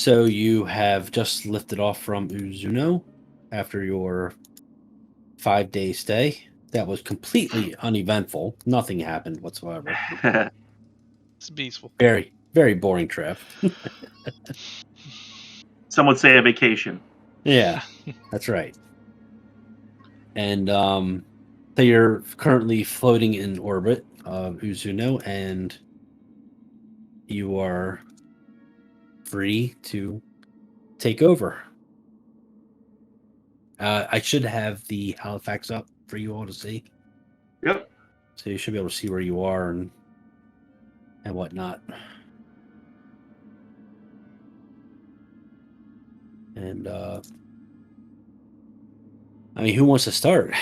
So you have just lifted off from Uzuno after your 5-day stay. That was completely uneventful. Nothing happened whatsoever. It's peaceful. Very, very boring trip. Some would say a vacation. Yeah, that's right. And so you're currently floating in orbit of Uzuno, and you are free to take over. I should have the Halifax up for you all to see. Yep. So you should be able to see where you are and whatnot. And I mean, who wants to start?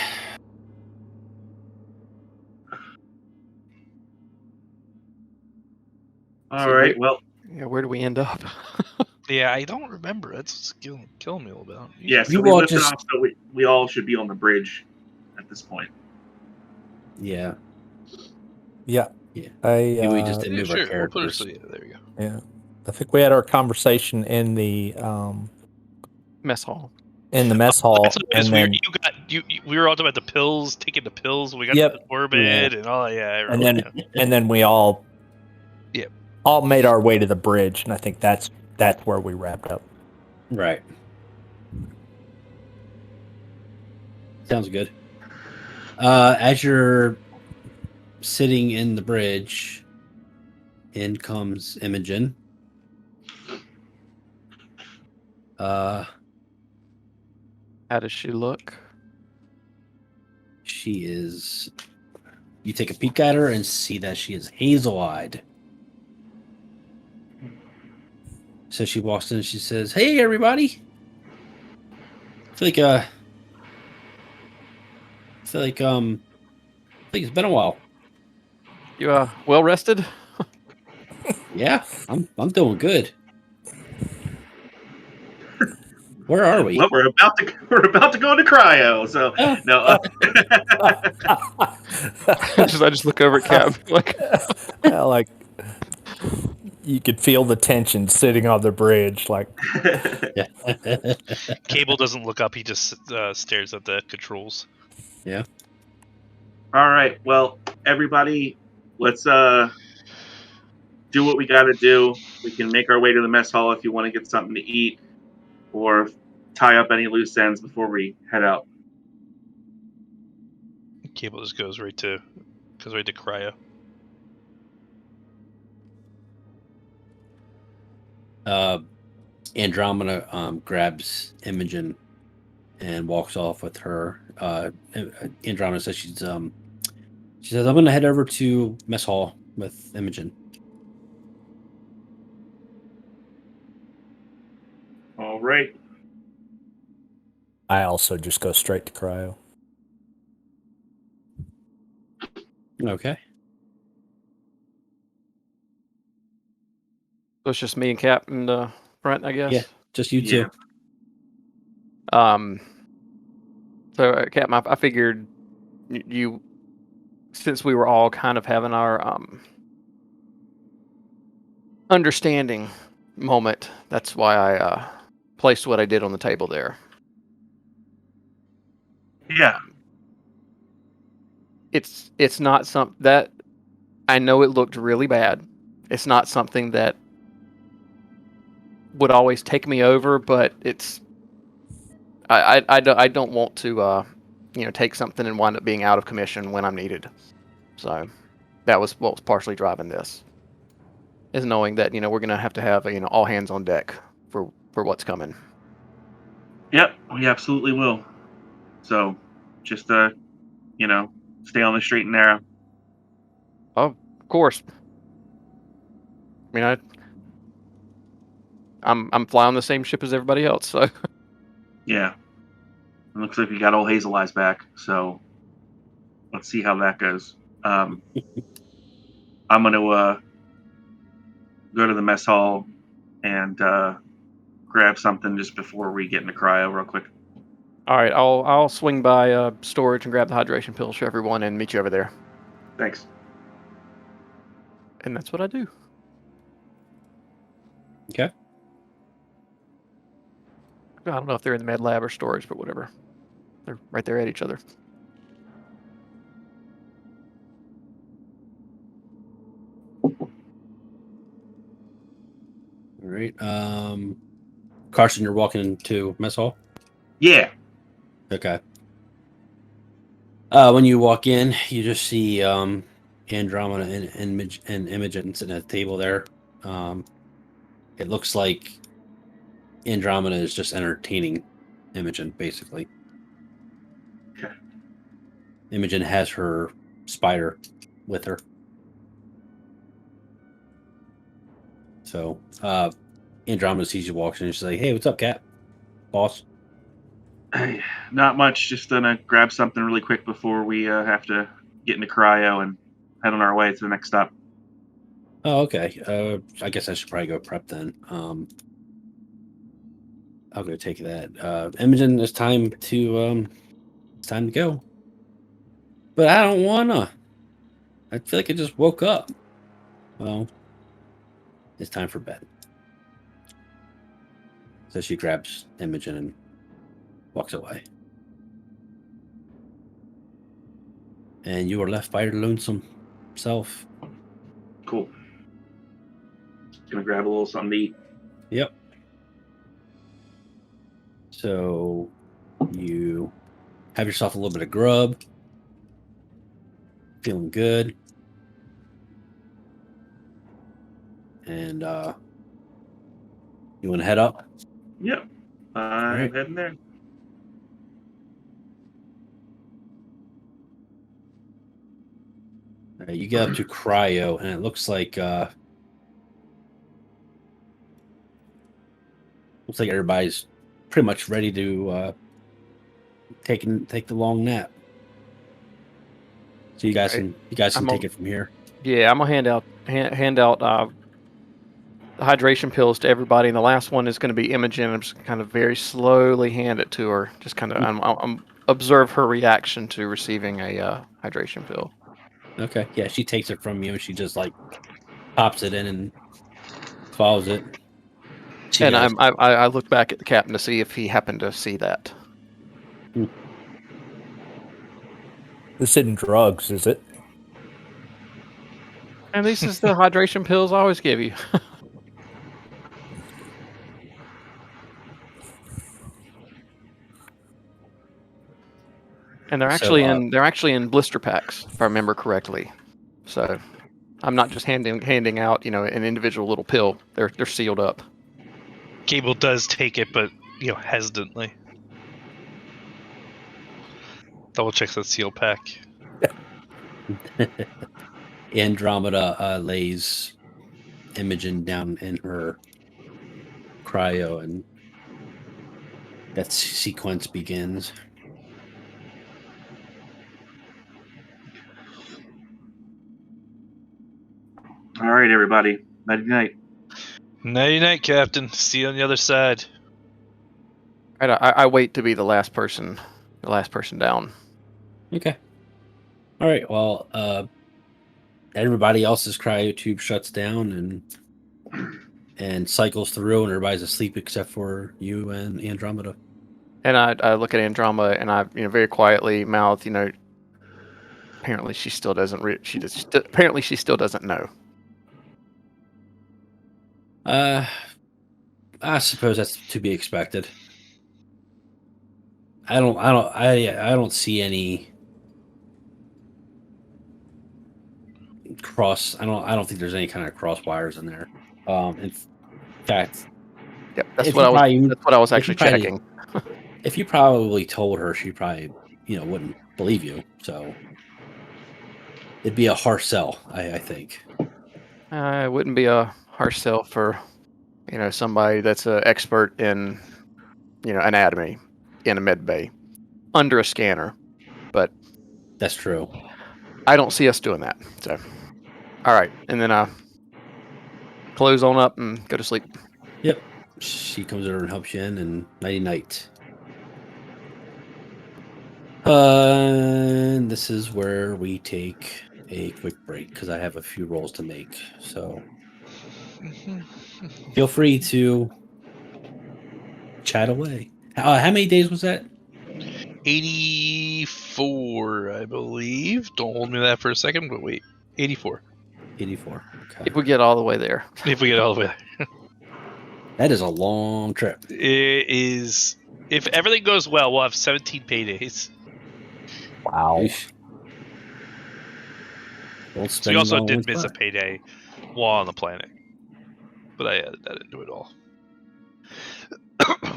All right. Well, Yeah, where do we end up? Yeah, I don't remember. That's killing me a little bit. yeah. So You we all lifted just- off. So we all should be on the bridge at this point. Yeah. Yeah. Yeah. I, We just didn't move our Sure. We'll put characters. it, there you go. yeah. I think we had our conversation in the Mess hall. mess hall, That's what it is. and then We were all talking about the pills, taking the pills. We got Yep. the orbit and all. Yeah, I and remember. then we all Yep. all made our way to the bridge, and I think that's where we wrapped up. Right. Sounds good. As you're sitting in the bridge, in comes Imogen. How does she look? She is. You take a peek at her and see that she is hazel-eyed. So she walks in and she says, "Hey, everybody! I feel like it's been a while. You well rested? Yeah, I'm doing good. Where are we? Well, we're about to go into cryo. So no. I just look over at Cap like, Yeah, like you could feel the tension sitting on the bridge. Like, Cable doesn't look up. He just stares at the controls. Yeah. All right. Well, everybody, let's do what we got to do. We can make our way to the mess hall if you want to get something to eat, or tie up any loose ends before we head out. Cable just goes right to cryo. Andromeda grabs Imogen and walks off with her. Andromeda says she says, "I'm going to head over to mess hall with Imogen." All right. I also just go straight to cryo. Okay. so it's just me and Cap in the front, I guess. Yeah, just you two. Yeah. So Cap, I figured you, since we were all kind of having our understanding moment, that's why I placed what I did on the table there. Yeah. It's not something that I know it looked really bad. It's not something that would always take me over, but it's I don't want to take something and wind up being out of commission when I'm needed. So that was what was partially driving this, is knowing that we're gonna have to have all hands on deck for what's coming. Yep. We absolutely will. So, just stay on the straight and narrow. Of course. I mean, I'm flying the same ship as everybody else, so Yeah. It looks like we got old Hazel Eyes back, so let's see how that goes. I'm going to go to the mess hall and grab something just before we get into cryo real quick. all right. I'll swing by storage and grab the hydration pills for everyone and meet you over there. Thanks. And that's what I do. Okay. I don't know if they're in the med lab or storage, but whatever. They're right there at each other. All right. Carson, you're walking into mess hall. Yeah. Okay. When you walk in, you just see Andromeda and Imogen sitting at the table there. It looks like Andromeda is just entertaining Imogen, basically. Okay. Imogen has her spider with her. So Andromeda sees you walk in and she's like, "Hey, what's up, Cap? Boss?" Hey, not much. Just gonna grab something really quick before we have to get into cryo and head on our way to the next stop. Oh, okay. I guess I should probably go prep then. I'll go take that. Imogen, it's time to go. But I don't wanna. I feel like I just woke up. Well, it's time for bed. So she grabs Imogen and walks away. And you are left by your lonesome self. Cool. Gonna grab a little something to eat. Yep. So you have yourself a little bit of grub. Feeling good. And you want to head up? Yep. I'm right. heading there. All right, you get up to cryo, and it looks like everybody's pretty much ready to take the long nap. So you guys Right. can take it from here. Yeah, I'm gonna hand out hydration pills to everybody, and the last one is going to be Imogen. I'm just kind of very slowly hand it to her. Just kind of I'm observe her reaction to receiving a hydration pill. Okay. Yeah, she takes it from you, and she just like pops it in and follows it. And I look back at the captain to see if he happened to see that. This isn't drugs, is it? And this is the hydration pills I always give you. And they're actually in blister packs, if I remember correctly. So I'm not just handing out, an individual little pill. They're sealed up. Cable does take it, but hesitantly. Double checks that seal pack. Andromeda lays Imogen down in her cryo, and that sequence begins. All right, everybody. Nighty night. Nighty night, Captain. See you on the other side. I wait to be the last person down. Okay. All right. Well, everybody else's cryo tube shuts down and cycles through, and everybody's asleep except for you and Andromeda. And I look at Andromeda and I very quietly mouth, apparently she still doesn't apparently she still doesn't know. I suppose that's to be expected. I don't see any I don't think there's any kind of cross wires in there. In fact, yep, that's what I was actually checking. If you probably told her, she probably wouldn't believe you. So it'd be a harsh sell, I think. It wouldn't be a harsh sell for somebody that's an expert in anatomy in a med bay under a scanner, but that's true. I don't see us doing that. So, all right, and then close on up and go to sleep. Yep. She comes over and helps you in, and nighty night. And this is where we take a quick break because I have a few rolls to make. So feel free to chat away. How many days was that? 84, I believe. Don't hold me to that for a second, but wait. 84. 84. Okay. If we get all the way there. If we get all the way there. That is a long trip. It is. If everything goes well, we'll have 17 paydays. Wow. Eesh. Don't So spend we it also all did in miss a one payday while on the planet. But I added that into it all. spot.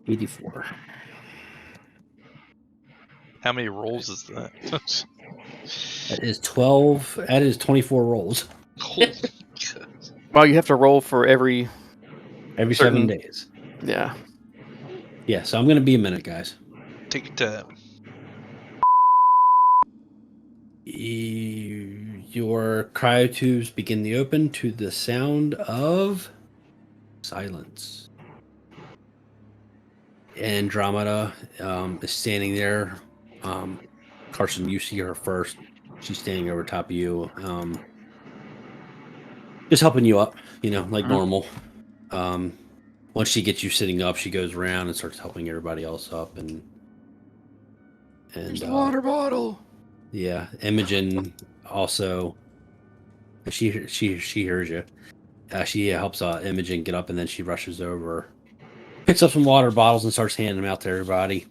84. How many rolls is that? That is 12. That is 24 rolls Holy God. Well, you have to roll for every. every Certain- 7 days. Yeah. Yeah, so I'm going to be a minute, guys. Take your time. Your cryotubes begin to open to the sound of silence. Andromeda is standing there. Carson, you see her first. She's standing over top of you, just helping you up, like Mhm. normal. Once she gets you sitting up, she goes around and starts helping everybody else up. And There's the water bottle. yeah, Imogen also. She hears you. She helps Imogen get up, and then she rushes over, picks up some water bottles, and starts handing them out to everybody.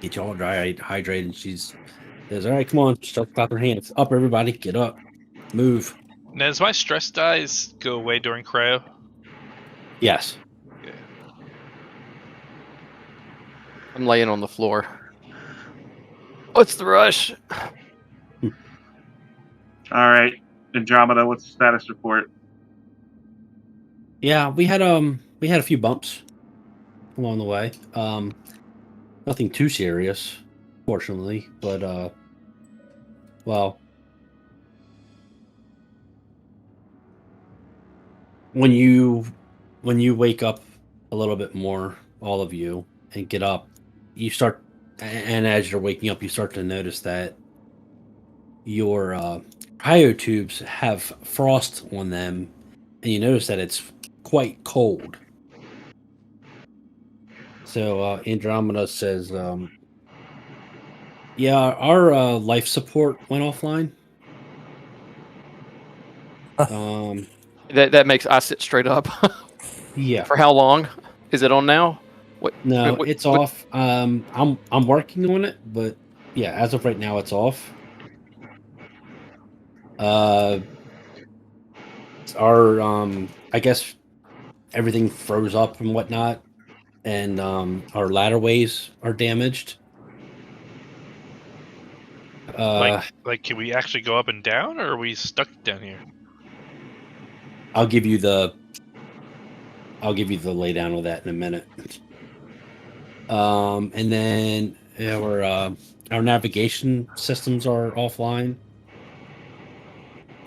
Get you all hydrated. And she says, "All right, come on, start clapping her hands. Up, everybody, get up, move." Now, does my stress dice go away during cryo? Yes. Yeah. I'm laying on the floor. What's the rush? All right, Andromeda, what's the status report? Yeah, we had a few bumps along the way. Nothing too serious, fortunately, but well, when you wake up a little bit more, all of you, and get up, you start, and as you're waking up, you start to notice that your cryotubes have frost on them, and you notice that it's quite cold. So Andromeda says, "Yeah, our life support went offline." That makes I sit straight up. Yeah. For how long? Is it on now? What? No, what- it's what- off. I'm working on it, but yeah, as of right now, it's off. Our I guess everything froze up and whatnot, and our ladderways are damaged. Like, can we actually go up and down, or are we stuck down here? I'll give you the lay down with that in a minute. And then our navigation systems are offline,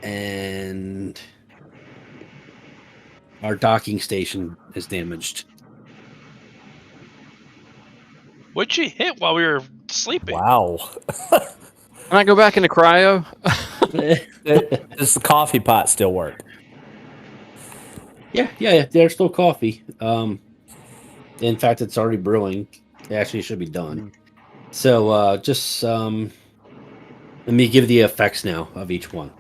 and our docking station is damaged. What'd you hit while we were sleeping? Wow. Can I go back into cryo? Does the coffee pot still work? Yeah. There's still coffee. In fact, it's already brewing. Actually, it should be done. So just let me give the effects now of each one.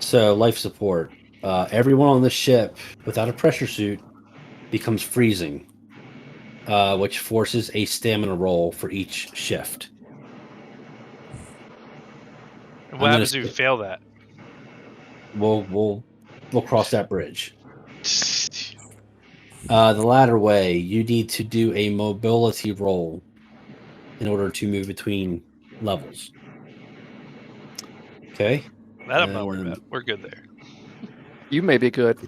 So life support. Everyone on the ship without a pressure suit becomes freezing, which forces a stamina roll for each shift. And what happens if we fail that? We'll cross that bridge. The latter way, you need to do a mobility roll in order to move between levels. Okay. That I'm not worried about. We're good there. You may be good.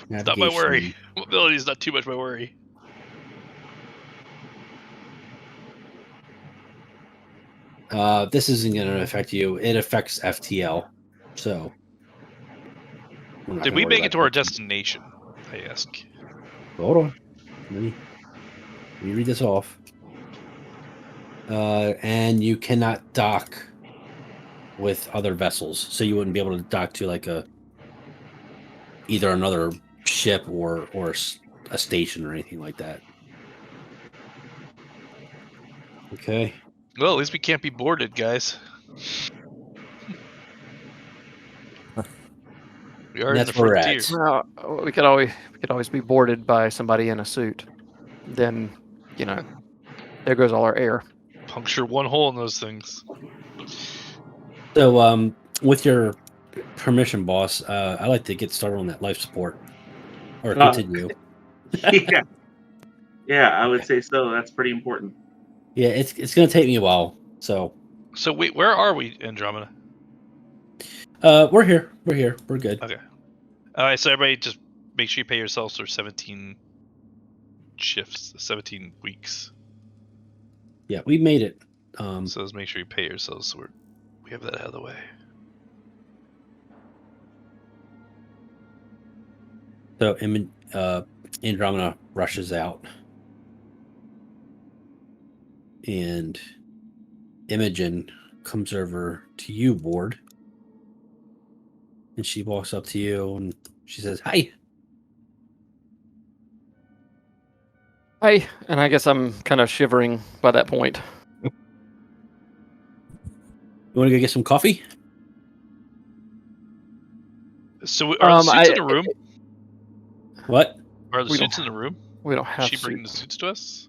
It's not my worry. Mobility is not too much my worry. This isn't going to affect you. It affects FTL. So. Did we make it to our destination? I ask. Hold on. Let me read this off. And you cannot dock with other vessels, so you wouldn't be able to dock to like either another ship or a station or anything like that. Okay. Well, at least we can't be boarded, guys. We are in That's the where we're frontier. at. Well, we could always be boarded by somebody in a suit. Then, there goes all our air. Puncture one hole in those things. So, with your permission, boss, I'd like to get started on that life support or continue. Yeah. Yeah, I would say so. That's pretty important. Yeah, it's gonna take me a while. So wait, where are we, Andromeda? we're here. We're good. Okay. All right, so everybody just make sure you pay yourselves for 17 shifts, 17 weeks. Yeah, we made it. So let's make sure you pay yourselves so we have that out of the way. So Andromeda rushes out, and Imogen comes over to you, Ward, and she walks up to you and she says, "Hi." Hi, and I guess I'm kind of shivering by that point. You want to go get some coffee? So are the suits in the room? What? Are the We suits don't- in the room? We don't have Did she bring the suits. suits to us?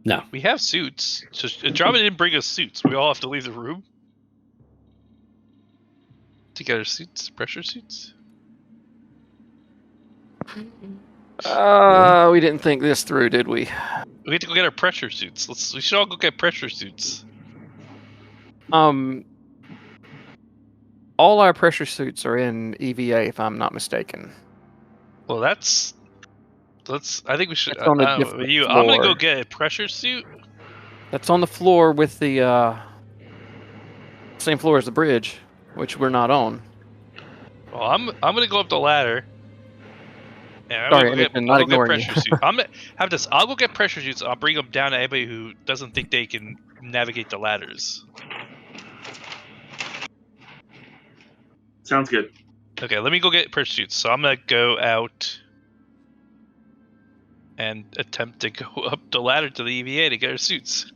No. We have suits. So Andromeda didn't bring us suits. We all have to leave the room to get our suits, pressure suits. We didn't think this through, did we? We have to go get our pressure suits. We should all go get pressure suits. All our pressure suits are in EVA, if I'm not mistaken. Well, that's. I think we should. It's on a different I'm gonna go floor. get a pressure suit. That's on the floor with the same floor as the bridge, which we're not on. Well, I'm gonna go up the ladder. And Sorry, I'll Imogen, not go get ignoring you. pressure suits. I'm gonna have this. I'll go get pressure suits. I'll bring them down to anybody who doesn't think they can navigate the ladders. Sounds good. Okay, let me go get pressure suits. So I'm gonna go out and attempt to go up the ladder to the EVA to get our suits.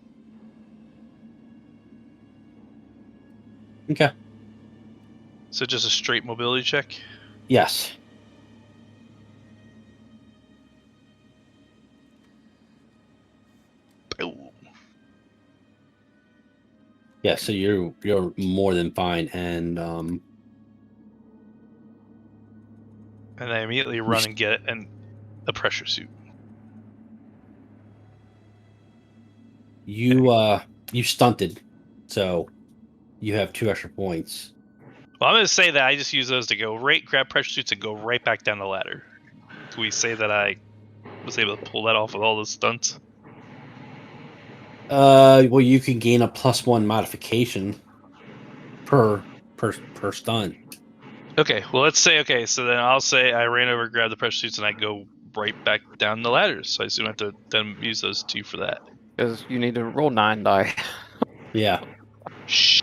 Okay. So just a straight mobility check. Yes. Boom. Yeah. So you're more than fine, and And I immediately run and get a pressure suit. you stunted, so you have 2 extra points. Well, I'm going to say that I just use those to go grab pressure suits and go right back down the ladder. Can we say that I was able to pull that off with all those stunts? Well, you can gain a +1 modification per stunt. Okay, well, let's say, so then I'll say I ran over, grabbed the pressure suits, and I go right back down the ladders. So I assume I have to then use those 2 for that. Because you need to roll 9 die. Yeah. Shh.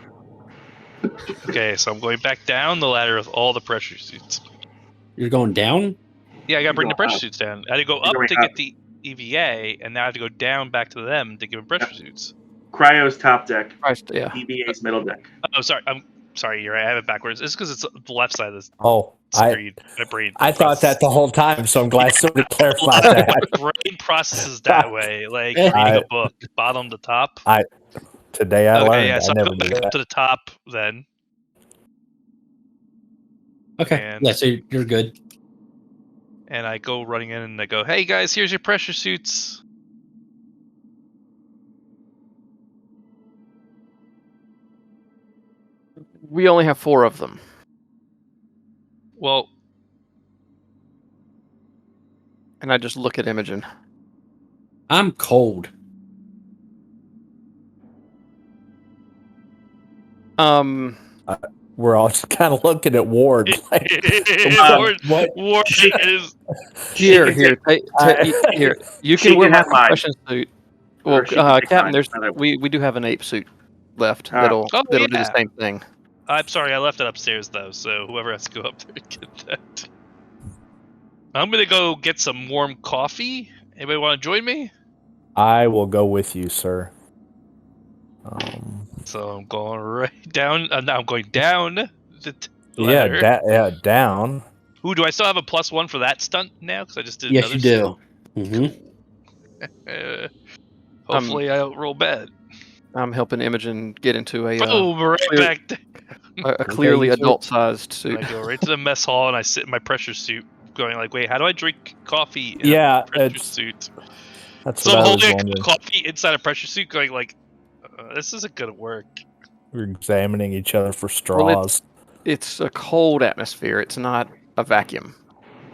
Okay, so I'm going back down the ladder with all the pressure suits. You're going down? Yeah, I gotta bring the You're pressure going suits down. I had to go You're up going to up. get the EVA, and now I have to go down back to them to give them pressure suits. Cryo's top deck. Christ, yeah. EVA's middle deck. Oh, sorry. I'm sorry. You're right. I have it backwards. It's because it's the left side of the Oh, screen. My brain. I thought that the whole time, so I'm glad somebody clarified that. My brain processes that way, like reading a book, bottom to top. Today I learned. Okay, yeah. So I I never go knew back up that. to the top then. Okay. And- Yeah, so you're good. And I go running in and I go, "Hey guys, here's your pressure suits." We only have 4 of them. Well, And I just look at Imogen. I'm cold. We're all just kind of looking at Ward. Like, what? Ward is. Here. Here. You She can wear can my have mine. compression suit. Well, Or she can take Captain, mine, either way. we do have an ape suit left Oh. that'll Oh, do yeah. the same thing. I'm sorry, I left it upstairs though, so whoever has to go up there and get that. I'm gonna go get some warm coffee. Anybody want to join me? I will go with you, sir. So I'm going right down. Now I'm going down the ladder. Down. Ooh, do I still have a +1 for that stunt now? Because I just did Yes, another. you do. Mm-hmm. Hopefully, I don't roll bad. I'm helping Imogen get into a Boom! Right clear- back. a clearly you adult-sized And suit. I go right to the mess hall and I sit in my pressure suit, going like, "Wait, how do I drink coffee in Yeah, a pressure it's- suit?" That's So what I'm I was holding a cup wondering. of coffee inside a pressure suit, going like, "This isn't gonna work." We're examining each other for Well, straws. It's a cold atmosphere. It's not a vacuum.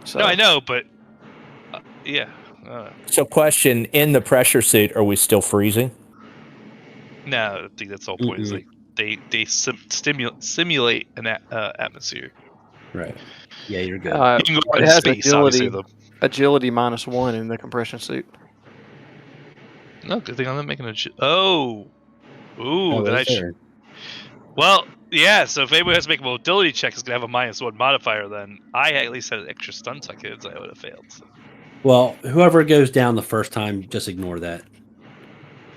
So No, I know, but yeah. So, question: in the pressure suit, are we still freezing? No, I think that's the whole point. Is they simulate an atmosphere. Right. Yeah, you're good. You can go it in has space, obviously. Though. agility -1 in the compression suit. No, good thing I'm not making a. Ooh, then I should. There. Well, yeah. So if anyone has to make a mobility check, it's gonna have a -1 modifier. Then I at least had an extra stun seconds. I would have failed. So. Well, whoever goes down the first time, just ignore that,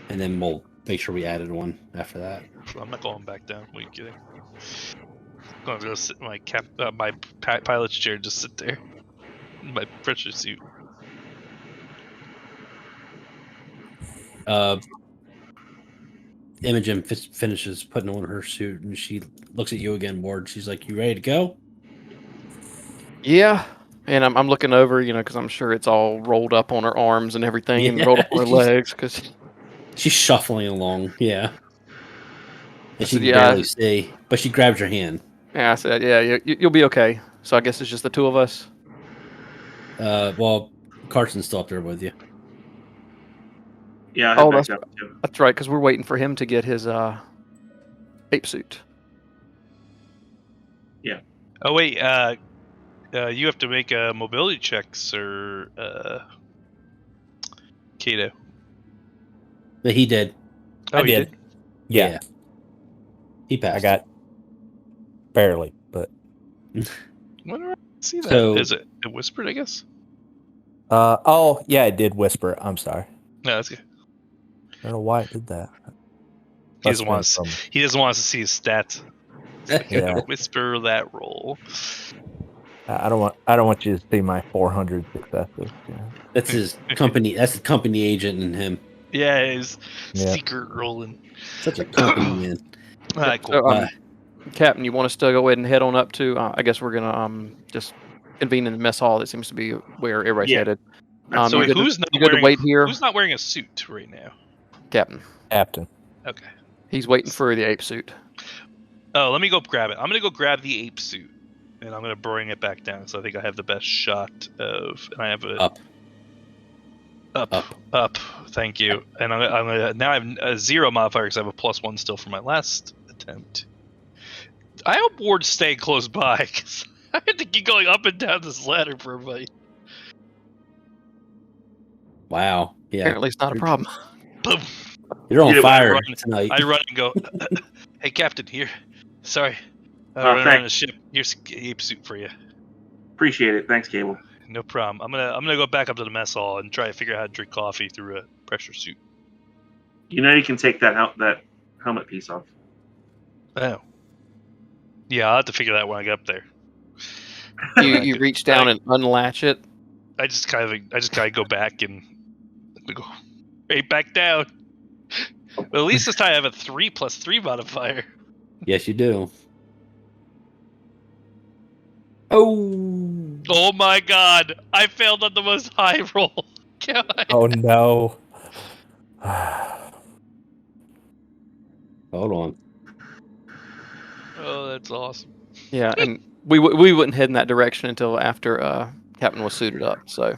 and then we'll make sure we added one after that. I'm not going back down. What are you kidding? I'm gonna go sit in my my pilot's chair. Just sit there in my pressure suit. Imogen finishes putting on her suit, and she looks at you again, Ward. She's like, "You ready to go?" Yeah, and I'm looking over, because I'm sure it's all rolled up on her arms and everything, and Yeah, rolled up on her legs. Because she's shuffling along. Yeah, and she said, can "Yeah." barely see, but she grabs your hand. Yeah, I said, "Yeah, you'll be okay." So I guess it's just the two of us. Well, Carson's still up there with you. Yeah, I'll head Oh, back up too. that's right, because we're waiting for him to get his ape suit. Oh wait, you have to make a mobility check, sir. Kato. But he did. Oh, I you did. did. Yeah, He passed. I got barely, but Wonder where I see that. So- Is it whispered? I guess. oh yeah, I did whisper. I'm sorry. No, that's good. I don't know why it did that. He Must doesn't have want been us. He doesn't want us to see his stats. Yeah. Whisper that roll. I don't want you to see my 400 successes. Yeah. That's his company. That's the company agent in him. Yeah, his Yeah. secret rolling. Such a company man. All right, cool. So, Captain, you want us to go ahead and head on up to? I guess we're gonna just convene in the mess hall. That seems to be where everybody's Yeah. headed. That's So you wait, good to- who's not you good to wearing? wait here, Who's not wearing a suit right now? Captain? Captain. Okay. He's waiting for the ape suit. Oh, let me go grab it. I'm gonna go grab the ape suit, and I'm gonna bring it back down. So I think I have the best shot of, and I have a up. Thank you. And I'm gonna now I have a 0 modifier because I have a +1 still from my last attempt. I hope Ward's staying close by because I had to keep going up and down this ladder for everybody. Wow. Yeah. Apparently, it's not a problem. Boom. You're on Yeah, but fire I tonight. I run and go. Hey, Captain, here. Sorry. I Oh, run thanks. around the ship. Here's the ape suit for you. Appreciate it. Thanks, Cable. No problem. I'm gonna go back up to the mess hall and try to figure out how to drink coffee through a pressure suit. You know you can take that helmet piece off. Oh. Yeah, I'll have to figure that when I get up there. You reach down and unlatch it. I just kind of go back and go right back down. But at least this time I have a 3+3 modifier. Yes, you do. Oh. Oh my god! I failed on the most high roll. God. Oh no. Hold on. Oh, that's awesome. Yeah, and we wouldn't head in that direction until after Captain was suited up. So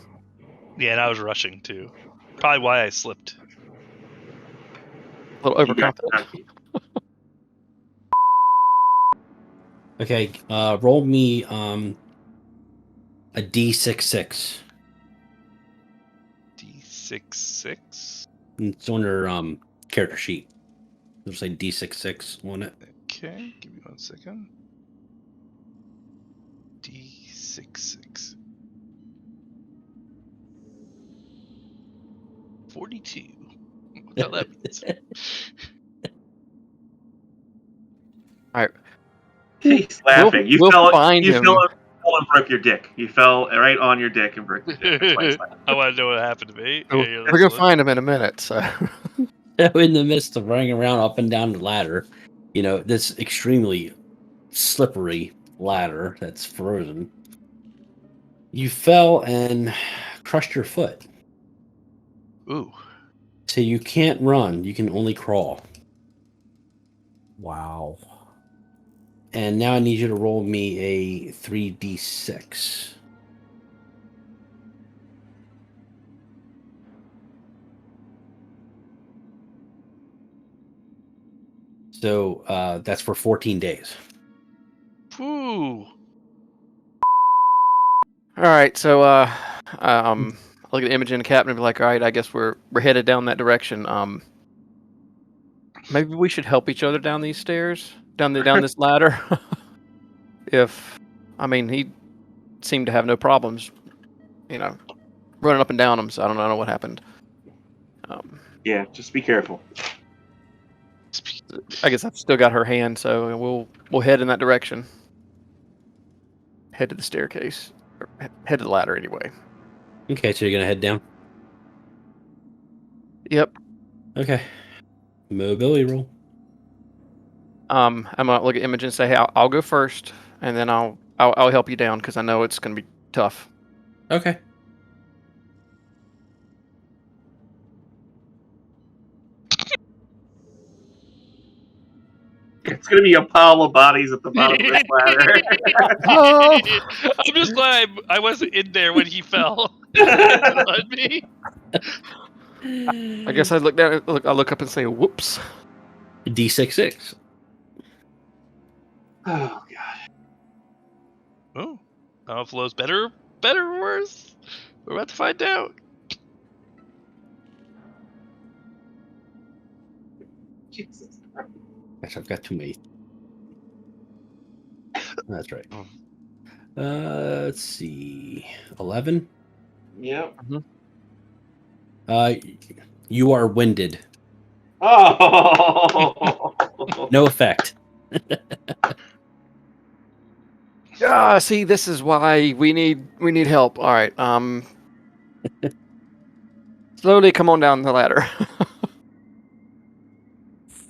Yeah, and I was rushing too. Probably why I slipped. a little overconfident. Okay. Roll me a D66. D66. It's on your character sheet. There's like D66 on it. Okay, give me 1 second. D66. 42. What the hell that means? He's laughing. We'll find you him. fell and broke your dick. You fell right on your dick and broke your dick. That's why he's laughing. I want to know what happened to me. So Yeah, we're gonna find him in a minute. So In the midst of running around up and down the ladder, this extremely slippery ladder that's frozen, you fell and crushed your foot. Ooh. So you can't run, you can only crawl. Wow. And now I need you to roll me a 3d6. So that's for 14 days. Ooh. all right. So I look at Imogen and Captain and be like, all right, I guess we're headed down that direction. Maybe we should help each other down these stairs, down this ladder. He seemed to have no problems, running up and down them. So I don't know what happened. Yeah, just be careful. I guess I've still got her hand, so we'll head in that direction. Head to the staircase, or head to the ladder anyway. Okay, so you're going to head down? Yep. Okay. Mobility roll. I'm gonna look at Imogen and say, "Hey, I'll go first, and then I'll help you down because I know it's gonna be tough." Okay. It's going to be a pile of bodies at the bottom of this ladder. Oh! I'm just glad I wasn't in there when he fell. On me. I guess I look down. I look up and say, "Whoops." D66. Oh, God. Oh, I don't know if Lowe's better or worse. We're about to find out. Jesus. Gosh, I've got too many. That's right. Let's see. 11. Yep. You are winded. Oh! No effect. See, this is why we need help. All right. Slowly come on down the ladder.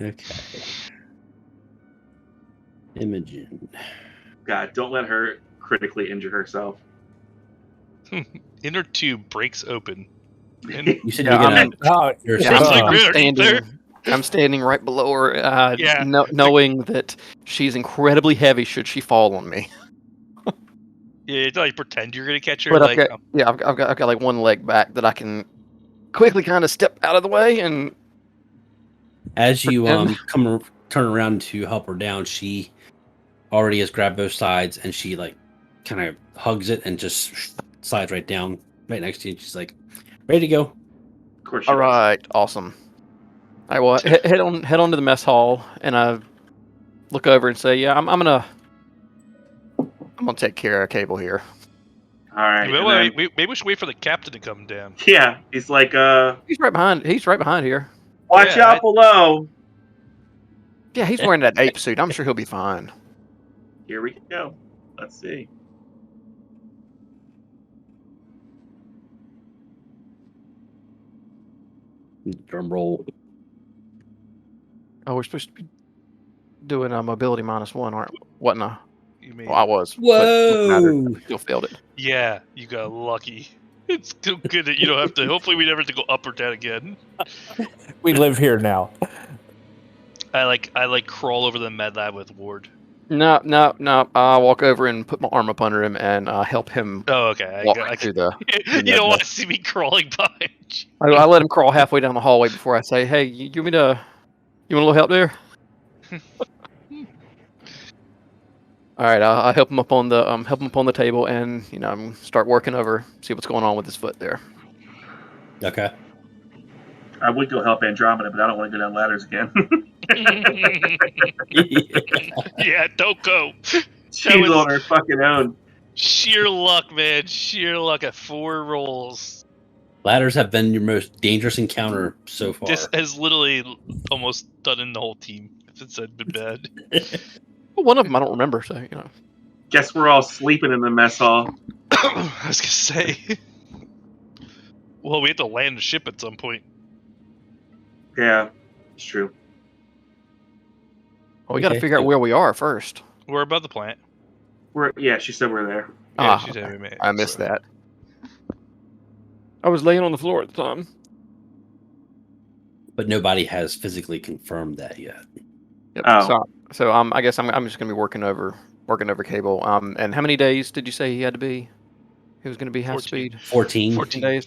Okay. Imogen. God, don't let her critically injure herself. Inner tube breaks open. And You said Yeah, you're gonna. You're Yeah, standing. I'm standing right below her, Yeah. knowing that she's incredibly heavy should she fall on me. yeah, you like pretend you're gonna catch her. But Like, I've got like one leg back that I can quickly kind of step out of the way and. As you Pretend. turn around to help her down, she already has grabbed both sides and she like kind of hugs it and just slides right down right next to you. She's like, ready to go. Of course she All right, awesome. All right, well, head on to the mess hall, and I look over and say, "Yeah, I'm gonna take care of Cable here." All right. maybe we should wait for the captain to come down. Yeah, he's like, He's right behind here. watch Yeah, out below. Yeah, he's wearing that ape suit. I'm sure he'll be fine. Here we go. Let's see. Drum roll. Oh, we're supposed to be doing a mobility -1, aren't we? What now? You mean? Well, I was. but Whoa! still failed it. Yeah, you got lucky. It's still good that you don't have to. Hopefully, we never have to go up or down again. We live here now. I crawl over the med lab with Ward. No. I'll walk over and put my arm up under him and help him Oh, okay. walk through the. You don't want to see me crawling behind you. I let him crawl halfway down the hallway before I say, "Hey, you want a little help there?" All right, I'll help him up on the table and start working over, see what's going on with his foot there. Okay. I would go help Andromeda, but I don't want to go down ladders again. Yeah, don't go. She's on her fucking own. Sheer luck, man. Sheer luck at 4 rolls. Ladders have been your most dangerous encounter so far. This has literally almost done in the whole team. If it's been bad. Well, one of them I don't remember, so you know. Guess we're all sleeping in the mess hall. I was gonna say. Well, we have to land the ship at some point. Yeah, it's true. Well, we got to Okay, figure out so- where we are first. We're above the plant. She said we're there. Yeah, Ah, she said okay. we made it, I missed so. that. I was laying on the floor at the time. But nobody has physically confirmed that yet. Yep. Oh. So I guess I'm just gonna be working over Cable. And how many days did you say he had to be? He was gonna be half 14. speed. 14. 14 days.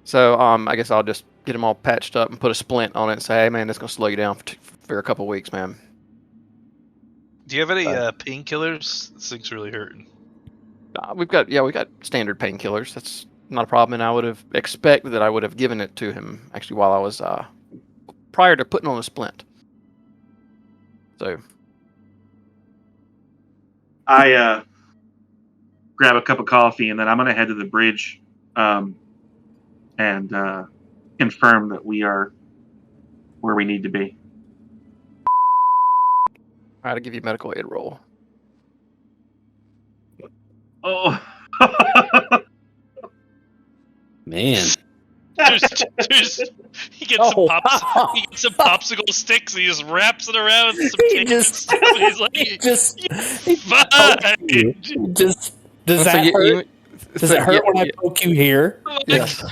So I guess I'll just get them all patched up and put a splint on it and say, hey man, that's gonna slow you down for a couple weeks, man. Do you have any painkillers? This thing's really hurting. We got standard painkillers. That's not a problem, and I would have expected that I would have given it to him actually while I was prior to putting on a splint. So I grab a cup of coffee and then I'm gonna head to the bridge, and confirm that we are where we need to be. I had to give you a medical aid roll. Oh. Man. He gets some popsicle sticks and he just wraps it around some tape and stuff. And he's like, fine. Does that hurt? Does it hurt when I poke you here? Yes.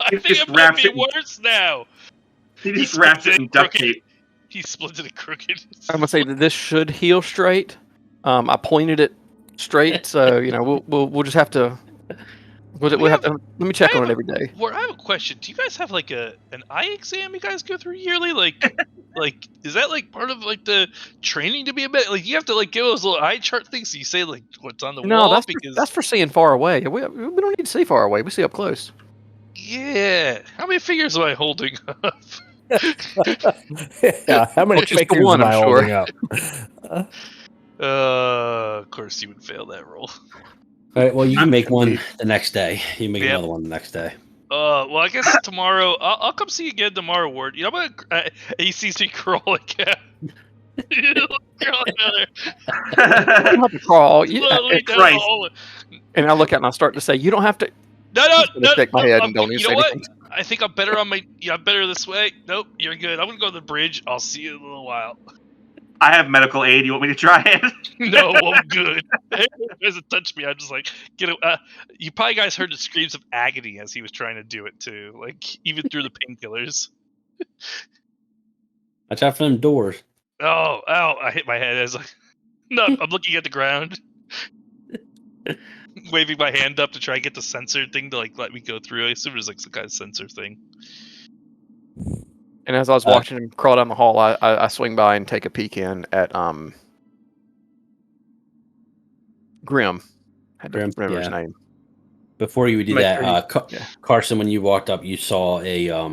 I think just it might wraps be it- worse now. He just wraps it in duct tape. He splits it crooked. I'm gonna say that this should heal straight. I pointed it straight, so you know we'll just have to. We'll have to. Let me check on it every day. Well, I have a question. Do you guys have like an eye exam you guys go through yearly? Like is that like part of like the training to be a med? Like you have to like give those little eye chart things. So you say like what's on the No, wall that's for seeing far away. We don't need to see far away. We see up close. Yeah. How many fingers am I holding up? Yeah, how many Just the fingers one, am I I'm sure. holding up? Of course you would fail that roll. All right, well, you can make one the next day. You can make Yep. another one the next day. Well, I guess tomorrow I'll come see you again tomorrow, Ward. You know, I'm gonna. He sees me crawling. Crawling down there. You don't have to crawl. Slowly down the Christ. hallway. And I look at it and I start to say, you don't have to. No, just gonna shake my head and don't even you know say what? anything. I think I'm better on my. Yeah, I'm better this way. Nope, you're good. I'm gonna go to the bridge. I'll see you in a little while. I have medical aid. You want me to try it? No, I'm good. He doesn't touch me. I'm just like, get it. You probably guys heard the screams of agony as he was trying to do it too. Like even through the painkillers. Watch out for them doors. Oh, ow! I hit my head. I was like, no, I'm looking at the ground, waving my hand up to try and get the sensor thing to like let me go through. I assume it was like some kind of sensor thing. And as I was watching him crawl down the hall, I swing by and take a peek in at Grim. Had to Grim, remember his yeah. name. Before you would do Make that, sure yeah. Carson, when you walked up, you saw a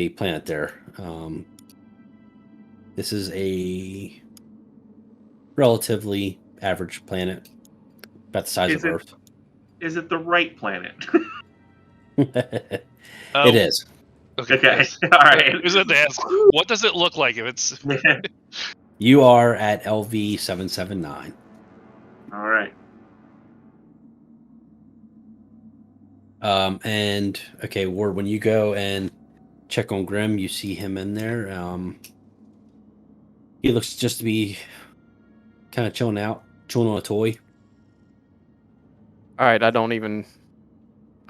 planet there. This is a relatively average planet, about the size of Earth. Is it the right planet? It Oh, is. Okay. yes. All right. I was going to ask, what does it look like if it's? You are at LV 779. All right. And okay, Ward, when you go and check on Grim, you see him in there. He looks just to be kind of chilling on a toy. All right, I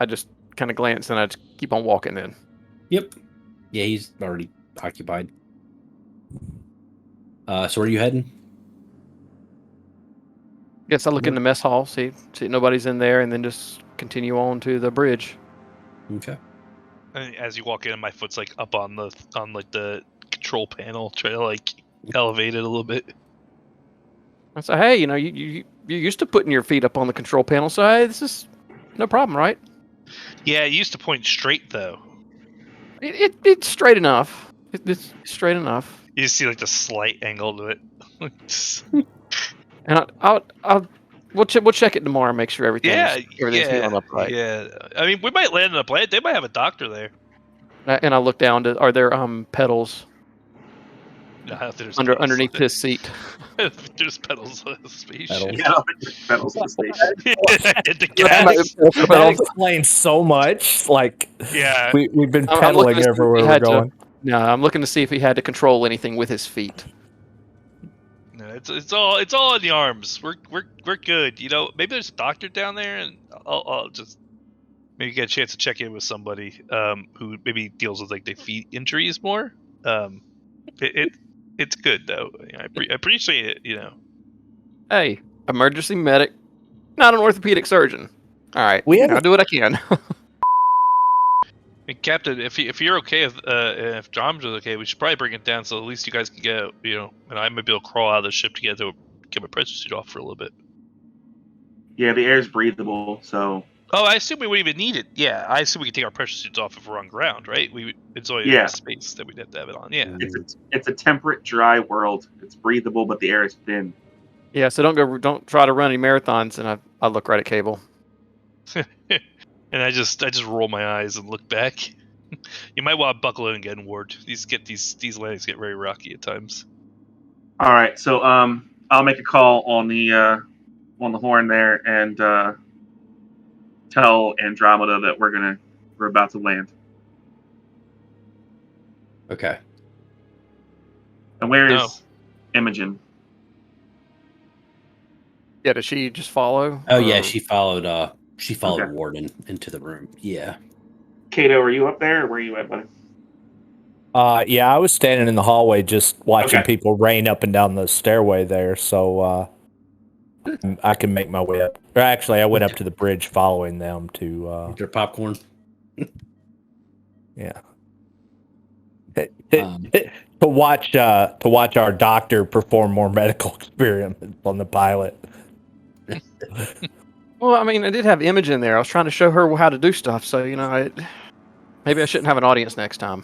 just kind of glance and I just keep on walking then. Yep. Yeah, he's already occupied. So where are you heading? Guess I look in the mess hall, see nobody's in there, and then just continue on to the bridge. Okay. And as you walk in, my foot's like up on the control panel, try to like elevate it a little bit. I say, hey, you're used to putting your feet up on the control panel, so hey, this is no problem, right? Yeah, it used to point straight though. It's straight enough. It's straight enough. You just see like the slight angle to it. And I'll We'll check it tomorrow. Make sure everything's healing up right. Yeah. I mean, we might land on a planet. They might have a doctor there. And I look down. Are there pedals No, I don't think there's underneath his seat? There's pedals on the spaceship. Pedals. Yeah, pedals to the station. The That, gas. that explains so much. Like, Yeah. we've been I'm pedaling looking to see if everywhere he we're had to- going. No, I'm looking to see if he had to control anything with his feet. No, it's all in the arms. We're good. You know, maybe there's a doctor down there, and I'll just maybe get a chance to check in with somebody who maybe deals with like the feet injuries more. It's good though. I appreciate it. You know. Hey, emergency medic, not an orthopedic surgeon. All right, I'll do what I can. And Captain, if you're okay, if Drom's okay, we should probably bring it down so at least you guys can get, and I might be able to crawl out of the ship to get my pressure suit off for a little bit. Yeah, the air is breathable, so. Oh, I assume we wouldn't even need it. Yeah, I assume we can take our pressure suits off if we're on ground, right? It's only space that we'd have to have it on. Yeah. It's a temperate, dry world. It's breathable, but the air is thin. Yeah, so don't try to run any marathons. And I look right at Cable. And I just roll my eyes and look back. You might want to buckle in again, Ward. These landings get very rocky at times. All right, so I'll make a call on the horn there and tell Andromeda that we're about to land. Okay. And where is Imogen? Yeah, does she just follow? Oh yeah, she followed. Okay. Warden into the room. Yeah. Kato, are you up there, or where are you at, buddy? Yeah, I was standing in the hallway just watching Okay. people rain up and down the stairway there, so I can make my way up. Or actually, I went up to the bridge following them to. Their popcorn. Yeah. To watch our doctor perform more medical experiments on the pilot. Well, I mean, I did have Imogen there. I was trying to show her how to do stuff, so maybe I shouldn't have an audience next time.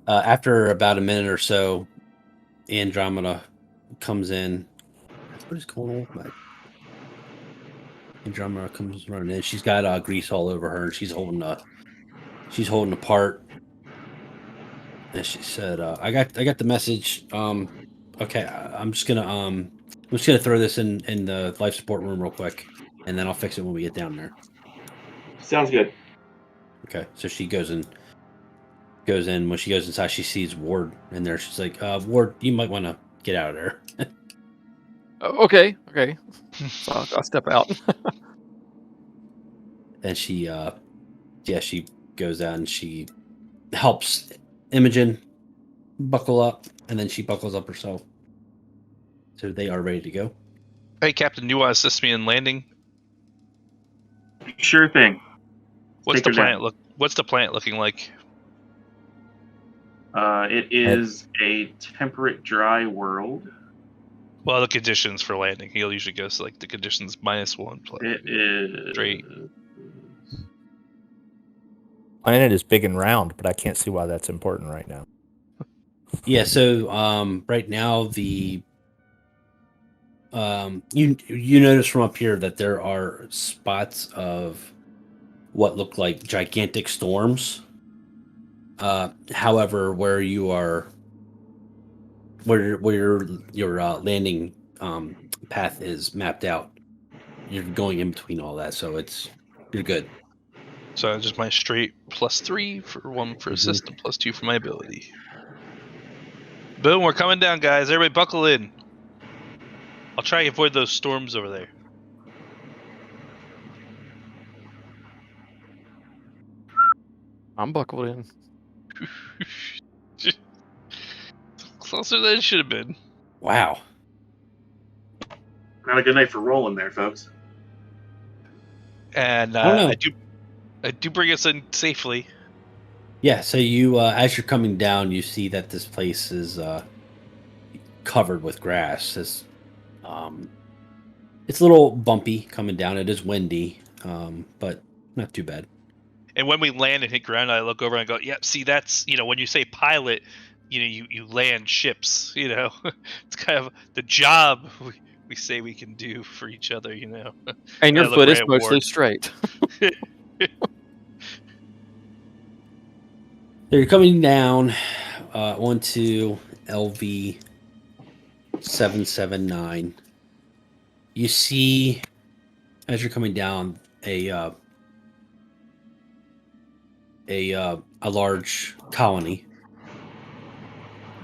After about a minute or so, Andromeda comes in. What is going on with my... Andromeda comes running in. She's got grease all over her, and she's holding a part. And she said, "I got the message. Okay, I'm just gonna throw this in the life support room real quick, and then I'll fix it when we get down there." Sounds good. Okay, so she goes in. When she goes inside, she sees Ward in there. She's like, "Ward, you might want to get out of there." Okay. So I'll step out. And she goes out and she helps Imogen buckle up, and then she buckles up herself. So they are ready to go. Hey, Captain, do you want to assist me in landing? Sure thing. What's Take the her planet down. What's the planet looking like? It is a temperate, dry world. Well, the conditions for landing. He'll usually go to like the conditions -1. It is Straight. Planet is big and round, but I can't see why that's important right now. Yeah. So right now the you notice from up here that there are spots of what look like gigantic storms. However, where your landing path is mapped out, you're going in between all that, so you're good. So just my straight +3 for 1 for assist and +2 for my ability. Boom, we're coming down, guys. Everybody buckle in. I'll try to avoid those storms over there. I'm buckled in. Closer than it should have been. Wow. not a good night for rolling there, folks. And I don't know. I do bring us in safely. Yeah, so you, as you're coming down, you see that this place is covered with grass. It's a little bumpy coming down. It is windy, but not too bad. And when we land and hit ground, I look over and I go, "Yep, see, that's when you say pilot, you land ships. It's kind of the job we say we can do for each other, you know. And your Yeah, look, foot we're is at mostly war. straight. So you're coming down onto LV 779. You see, as you're coming down, a large colony.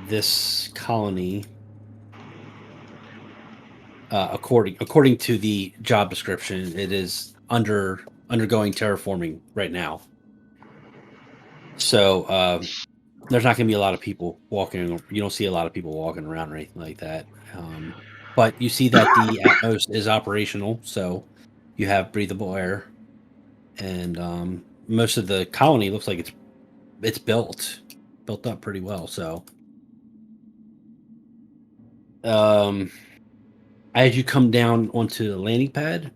This colony, according to the job description, it is undergoing terraforming right now. So there's not going to be a lot of people walking. You don't see a lot of people walking around or anything like that. But you see that the Atmos is operational, so you have breathable air, and most of the colony looks like it's built up pretty well. So, as you come down onto the landing pad,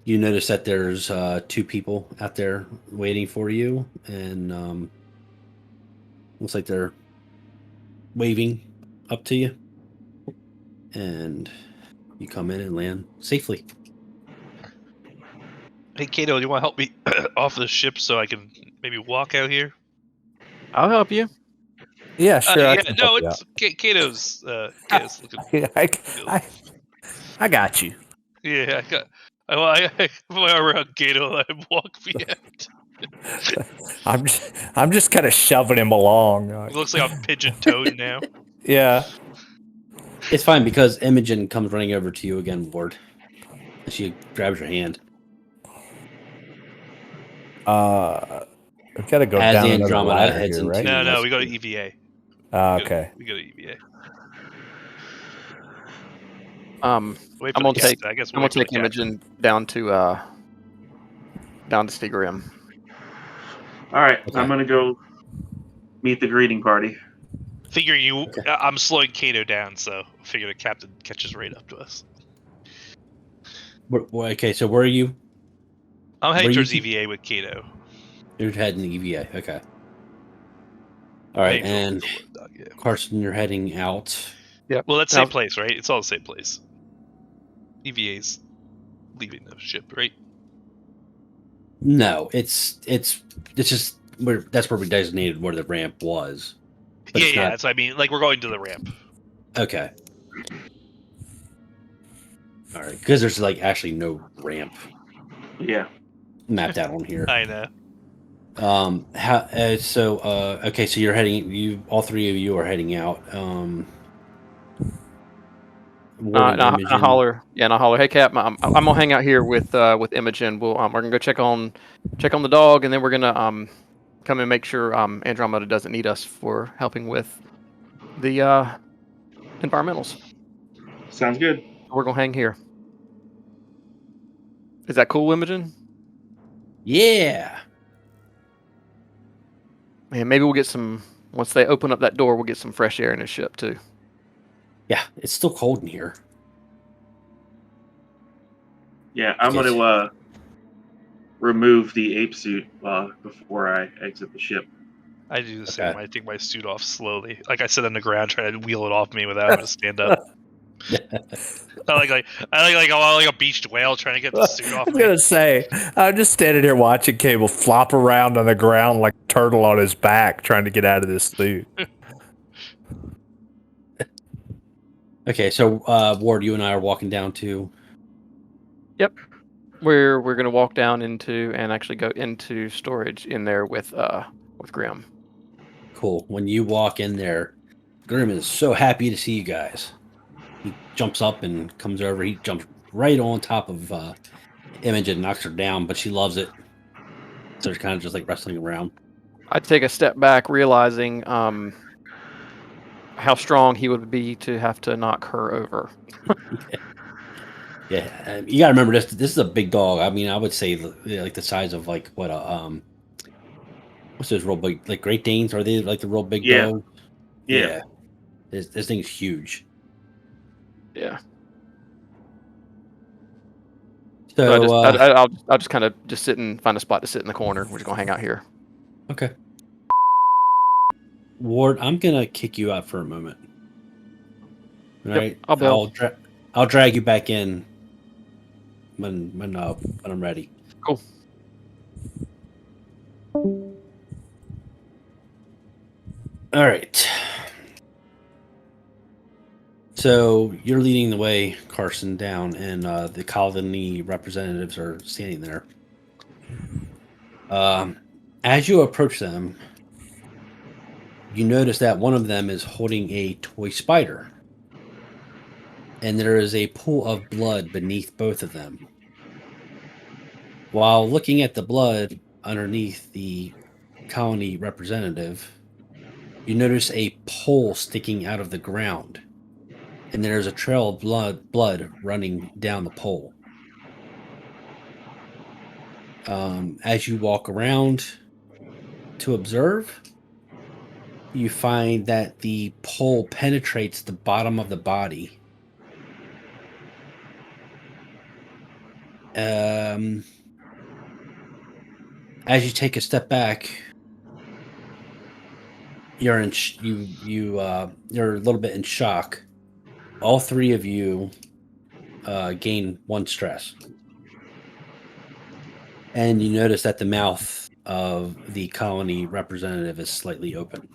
you notice that there's 2 people out there waiting for you, and looks like they're waving up to you, and you come in and land safely. Hey, Kato, do you want to help me off the ship so I can maybe walk out here? I'll help you. Yeah, sure. I Yeah, can no, help you it's Kato's. Kato's looking. out. I got you. Yeah, I went around Kato and walk me out. I'm just kind of shoving him along. It looks like I'm pigeon-toed now. Yeah. It's fine because Imogen comes running over to you again, Ward. And she grabs your hand. We've got to go As down the another Andromeda ladder heads here, into- right? No, we go to EVA. Okay. We go to EVA. Wait for I'm the gonna take captain. I guess I'm we'll gonna wait for take the captain. Imogen down to Stigrim. All right, Okay. I'm gonna go meet the greeting party. Figure you. Okay. I'm slowing Kato down, so figure the captain catches right up to us. Okay, so where are you? I'm Where heading you towards keep- EVA with Kato. You're heading to EVA. Okay. All right, Heading and towards the Lord Dog, yeah. Carson, you're heading out. Well, that's the Now- same place, right? It's all the same place. EVA's leaving the ship, right? No, it's just that's where we designated where the ramp was. But it's Yeah, not- that's what I mean. Like, we're going to the ramp. Okay. All right, because there's like actually no ramp Yeah. mapped out on here. I know. Okay, so you're heading. All 3 of you are heading out. Ward and I Imogen- holler, and I holler, hey Cap, I'm gonna hang out here with Imogen. We're gonna go check on the dog, and then we're gonna come and make sure Andromeda doesn't need us for helping with the environmentals. Sounds good. We're gonna hang here. Is that cool, Imogen? Yeah. Man, maybe we'll get some. Once they open up that door, we'll get some fresh air in the ship too. Yeah, it's still cold in here. Yeah, I'm Okay. gonna remove the ape suit before I exit the ship. I do the same. Okay. I take my suit off slowly. Like I sit on the ground trying to wheel it off me without having to stand up. I like I'm like a beached whale trying to get the suit I off was me. gonna say, I'm just standing here watching Cable flop around on the ground like a turtle on his back, trying to get out of this suit. Okay, so Ward, you and I are walking down to. We're gonna walk down into and actually go into storage in there with Grim. Cool. When you walk in there, Grim is so happy to see you guys. He jumps up and comes over. He jumps right on top of Imogen, knocks her down, but she loves it. So she's kind of just like wrestling around. I take a step back, realizing how strong he would be to have to knock her over. Yeah, you gotta remember this. This is a big dog. I mean, I would say like the size of like what a what's those real big like Great Danes? Are they like the real big Yeah. dog? Yeah. This thing's huge. Yeah. So, So I'll just kind of just sit and find a spot to sit in the corner. We're just gonna hang out here. okay. Ward, I'm gonna kick you out for a moment. All right. I'll bail. I'll drag you back in when I'm ready. Cool. All right. So you're leading the way, Carson, down, and the colony representatives are standing there. As you approach them, you notice that one of them is holding a toy spider, and there is a pool of blood beneath both of them. While looking at the blood underneath the colony representative, you notice a pole sticking out of the ground, and there's a trail of blood running down the pole. As you walk around to observe, you find that the pole penetrates the bottom of the body. As you take a step back, you're you're a little bit in shock. All three of you gain 1 stress, and you notice that the mouth of the colony representative is slightly open.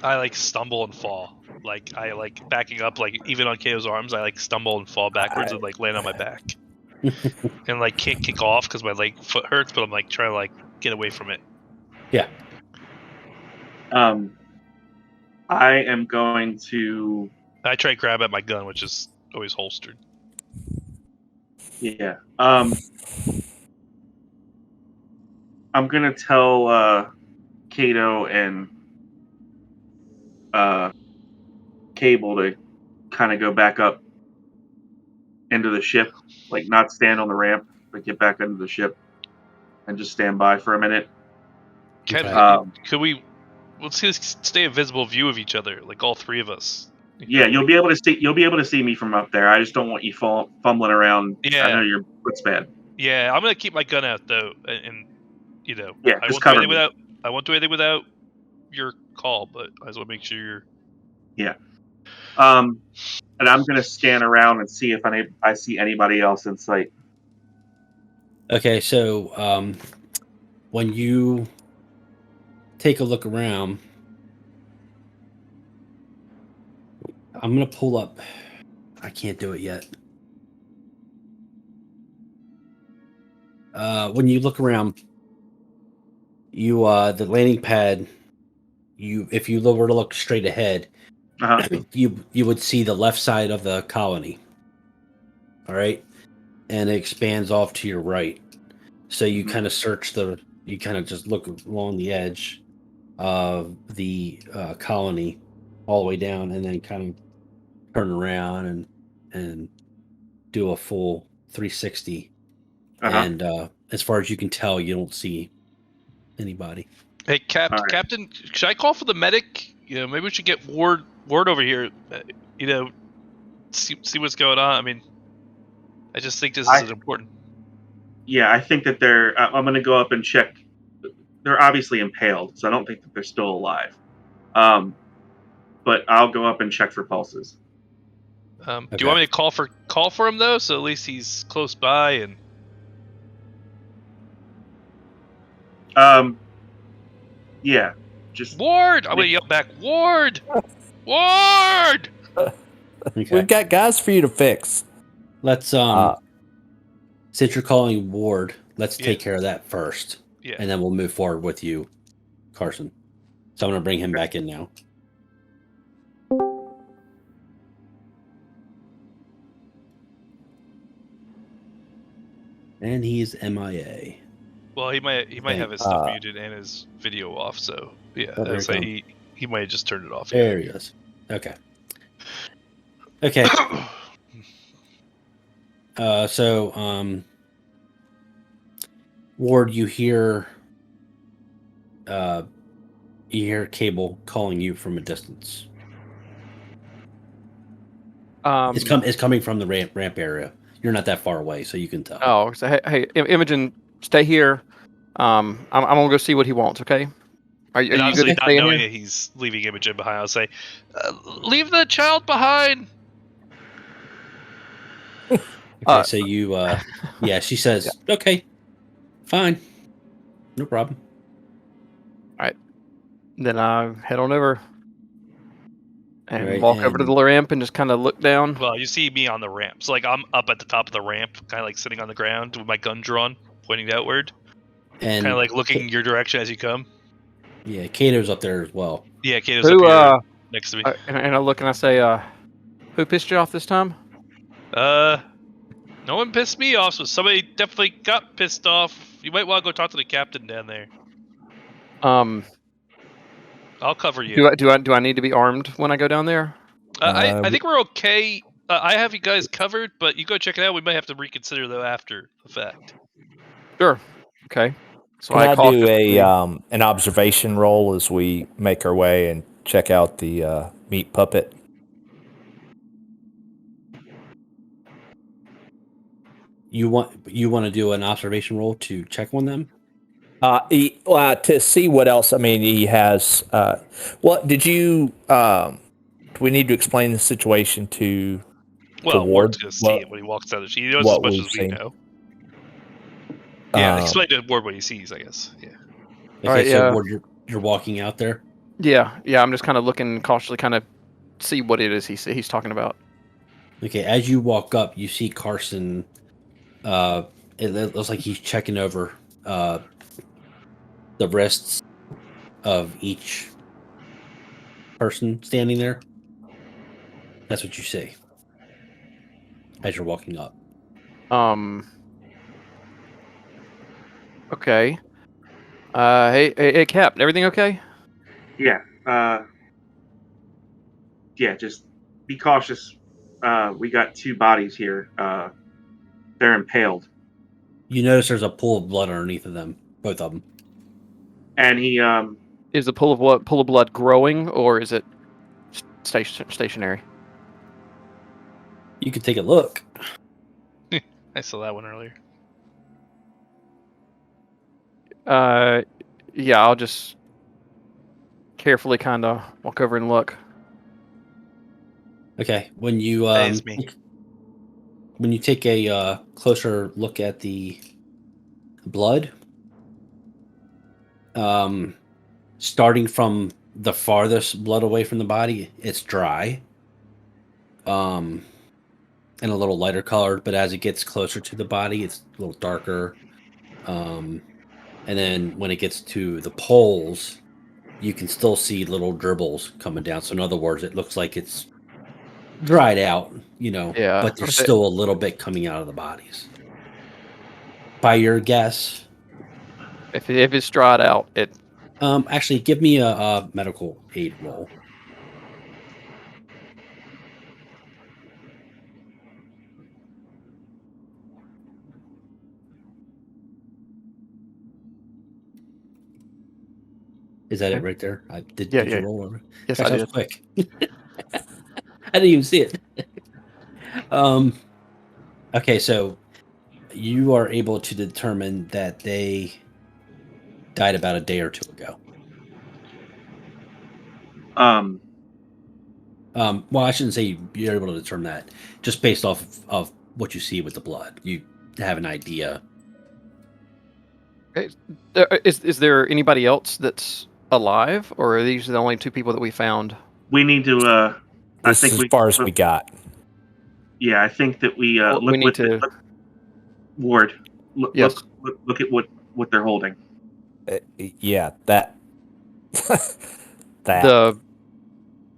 I stumble and fall. I backing up, even on KO's arms, I stumble and fall backwards and land on my back. And can't kick off because my foot hurts, but I'm trying to get away from it. Yeah. I am going to. I try to grab at my gun, which is always holstered. Yeah. I'm gonna tell Kato and Cable to kind of go back up into the ship, not stand on the ramp, but get back into the ship and just stand by for a minute. Could we? Let's just stay in visible view of each other, all three of us. Yeah, you'll be able to see. You'll be able to see me from up there. I just don't want you fumbling around. Yeah. I know your foot's bad. Yeah, I'm gonna keep my gun out though, and Yeah, I just won't do cover anything me. I won't do anything without your call, but I just want to make sure you're. Yeah. And I'm gonna scan around and see if I see anybody else in sight. Okay, so when you take a look around, I'm gonna pull up. I can't do it yet. When you look around, you the landing pad. If you were to look straight ahead, you would see the left side of the colony. All right, and it expands off to your right. So you kind of you kind of just look along the edge of the colony all the way down, and then kind of turn around and do a full 360. And as far as you can tell, you don't see anybody. Hey, Captain, should I call for the medic? Maybe we should get Ward over here. See what's going on. I mean, I just think this is important. Yeah, I think that I'm going to go up and check. They're obviously impaled, so I don't think that they're still alive. But I'll go up and check for pulses. Do you want me to call for him though, so at least he's close by and. Yeah, just Ward. I'm gonna yell back, Ward. Ward. Okay. We've got guys for you to fix. Let's since you're calling Ward, let's take care of that first. Yeah. And then we'll move forward with you, Carson. So I'm gonna bring him back in now. And he's MIA. Well, he might have his stuff muted and his video off. So yeah, he might have just turned it off. There he is. Okay. Okay. Ward, you hear Cable calling you from a distance. It's coming from the ramp area. You're not that far away, so you can tell. Oh, so hey, Imogen, stay here. I'm gonna go see what he wants. Okay. Are And you good obviously, to not stay in knowing here? that he's leaving Imogen behind, I'll say, "Leave the child behind." Okay, so you, yeah, she says, okay, fine, no problem. Then I head on over and Right, walk over to and- the ramp and just kind of look down. Well, you see me on the ramp, so like I'm up at the top of the ramp, kind of like sitting on the ground with my gun drawn, pointing outward, And kind of like looking your direction as you come. yeah, Kato's up there as well. Yeah, Kato's up here next to me. And I look and I say, who pissed you off this time? No one pissed me off, so somebody definitely got pissed off. You might want to go talk to the captain down there. I'll cover you. Do I need to be armed when I go down there? I think we're okay. I have you guys covered, but you go check it out. We might have to reconsider though after the fact. Sure. Okay. So Can I do cautiously- an observation roll as we make our way and check out the meat puppet? You want to do an observation roll to check on them? To see what else. I mean, he has. What did you? Do we need to explain the situation to? Well, Ward? Ward's gonna see it when he walks out. He knows what as much we've as we seen. know. Yeah, Um, explain to Ward what he sees. I guess. Yeah. Okay, Alright, so yeah. Ward, you're walking out there. Yeah. I'm just kind of looking cautiously, kind of see what it is he's talking about. Okay, as you walk up, you see Carson. It looks like he's checking over the wrists of each person standing there. That's what you see as you're walking up. Okay. Hey, Cap. Everything okay? Yeah. Yeah. Just be cautious. We got 2 bodies here. They're impaled, You notice there's a pool of blood underneath of them, both of them. and he Is the pool of blood growing, or is it stationary? You could take a look. I saw that one earlier. Yeah. I'll just carefully kind of walk over and look. Okay, when you That is me. when you take a closer look at the blood, starting from the farthest blood away from the body, it's dry, and a little lighter colored. But as it gets closer to the body, it's a little darker. And then when it gets to the poles, you can still see little dribbles coming down. So in other words, it looks like it's dried out, Yeah, but there's okay. still a little bit coming out of the bodies. By your guess, If it's dried out, it. actually, give me a medical aid roll. Is that it right there? Did Yeah, you yeah. roll over? Yes, Gosh, I that did. was quick. I didn't even see it. Okay, so you are able to determine that they died about a day or 2 ago. Well, I shouldn't say you're able to determine that. Just based off of what you see with the blood, you have an idea. Is there anybody else that's alive, or are these the only 2 people that we found? we need to. This is as far as we got. Yeah, I think that we Well, look we need with to- Ward. Yes. Look at what they're holding. Yeah, that.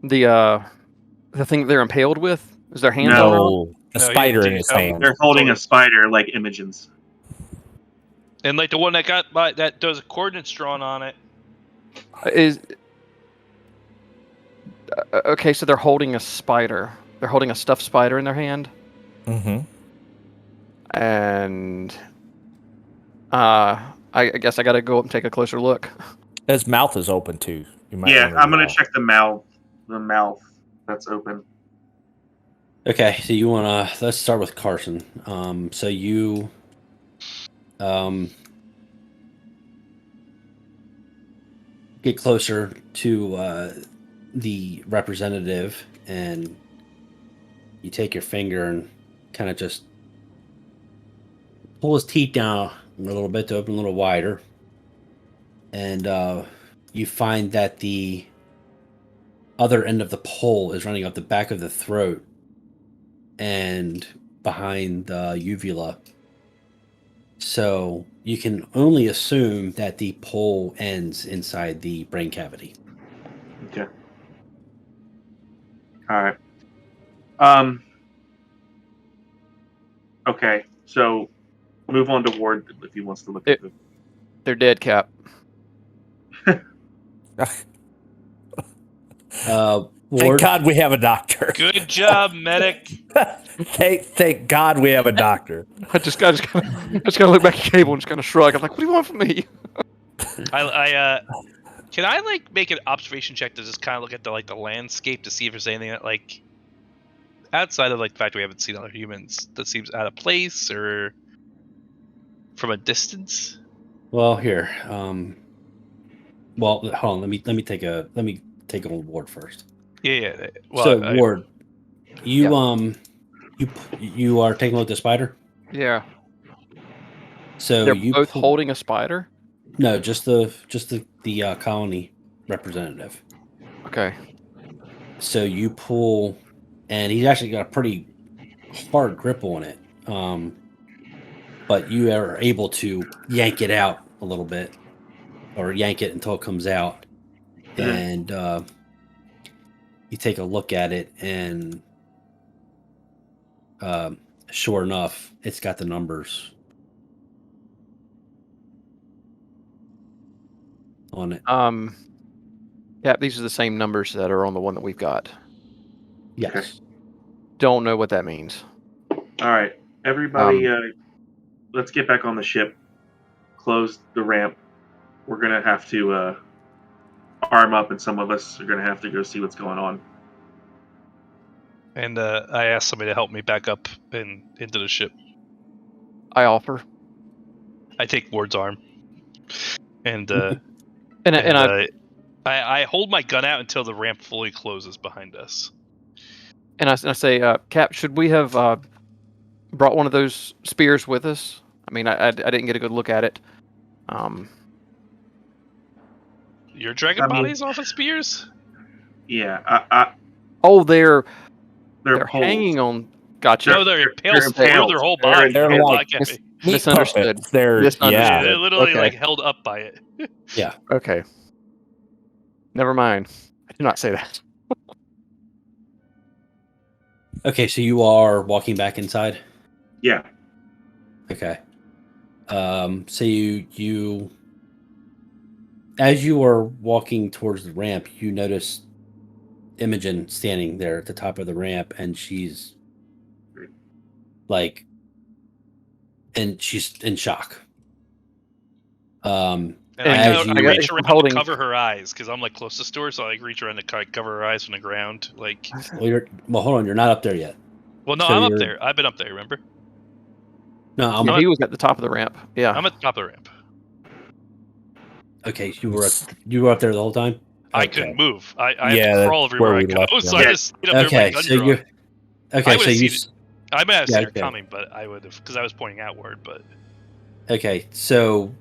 The thing that they're impaled with, is their hands No. on it? No, a No, spider he- in his oh, hand. They're holding a spider like Imogen's. And like the one that that does coordinates drawn on it. Is okay. So they're holding a spider. They're holding a stuffed spider in their hand, Mm-hmm. and I guess I got to go up and take a closer look. His mouth is open too. You might Yeah, wanna I'm gonna know. check the mouth. The mouth that's open. Okay, so you want to let's start with Carson. So you get closer to the representative, and you take your finger and kind of just pull his teeth down a little bit to open a little wider. And you find that the other end of the pole is running up the back of the throat and behind the uvula. So you can only assume that the pole ends inside the brain cavity. Okay. All right. Okay. So move on to Ward if he wants to look at the. They're dead, Cap. Thank Ward, God we have a doctor. Good job, medic. Thank God we have a doctor. I just gotta look back at Cable and just kind of shrug. I'm like, what do you want from me? I can I like make an observation check to just kind of look at the landscape to see if there's anything that like outside of like the fact we haven't seen other humans that seems out of place or from a distance. well, here. Well, hold on. Let me take a Ward first. Yeah. Well, So Ward, you you are taking a look at the spider. Yeah. So They're you both holding a spider? No, just the colony representative. Okay. So you pull, and he's actually got a pretty hard grip on it. But you are able to yank it out a little bit, or yank it until it comes out, and you take a look at it, and sure enough, it's got the numbers on it. Yeah, these are the same numbers that are on the one that we've got. Yes. Okay. Don't know what that means. All right, everybody, let's get back on the ship. Close the ramp. We're gonna have to arm up, and some of us are gonna have to go see what's going on. and I asked somebody to help me back up and into the ship. I offer. I take Ward's arm, and I hold my gun out until the ramp fully closes behind us. And I say, Cap, should we have brought one of those spears with us? I mean, I didn't get a good look at it. Your dragon I mean- bodies off of spears? Yeah, Oh, they're they're hanging on. Gotcha. No, they're impaled they're through impaled. their whole They're body. They're They're like like- mis- Meat Misunderstood. puppets. They're Misunderstood. they're literally Okay. like held up by it. Okay. Never mind. I did not say that. Okay, so you are walking back inside. yeah. Okay. So you as you are walking towards the ramp, you notice Imogen standing there at the top of the ramp, and she's like, and she's in shock. And as I you reach around holding- to cover her eyes because I'm like closest to her, so I like reach around to cover her eyes from the ground. Like, well, hold on, you're not up there yet. well, no, So I'm up you're- there. I've been up there. Remember? No, I'm Yeah, he was at the top of the ramp. Yeah. I'm at the top of the ramp. okay. You were up there the whole time. I Okay. couldn't move. I Yeah, have to that's crawl everywhere where I we go. left So them. I just stayed up there with Okay, my gun so drawn. you're okay. I So would've you seen I might have seen her okay. coming, but I would have because I was pointing outward. But okay. So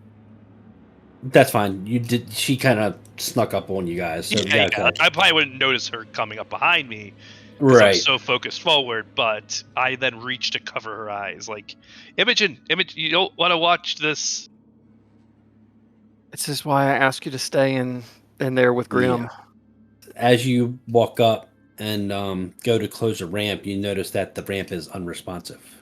that's fine. You did. She kind of snuck up on you guys. So yeah, okay. I probably wouldn't notice her coming up behind me. 'Cause I'm Right. so focused forward, but I then reach to cover her eyes. Like, Imogen, you don't want to watch this. This is why I ask you to stay in there with Grim. Yeah. As you walk up and go to close the ramp, you notice that the ramp is unresponsive.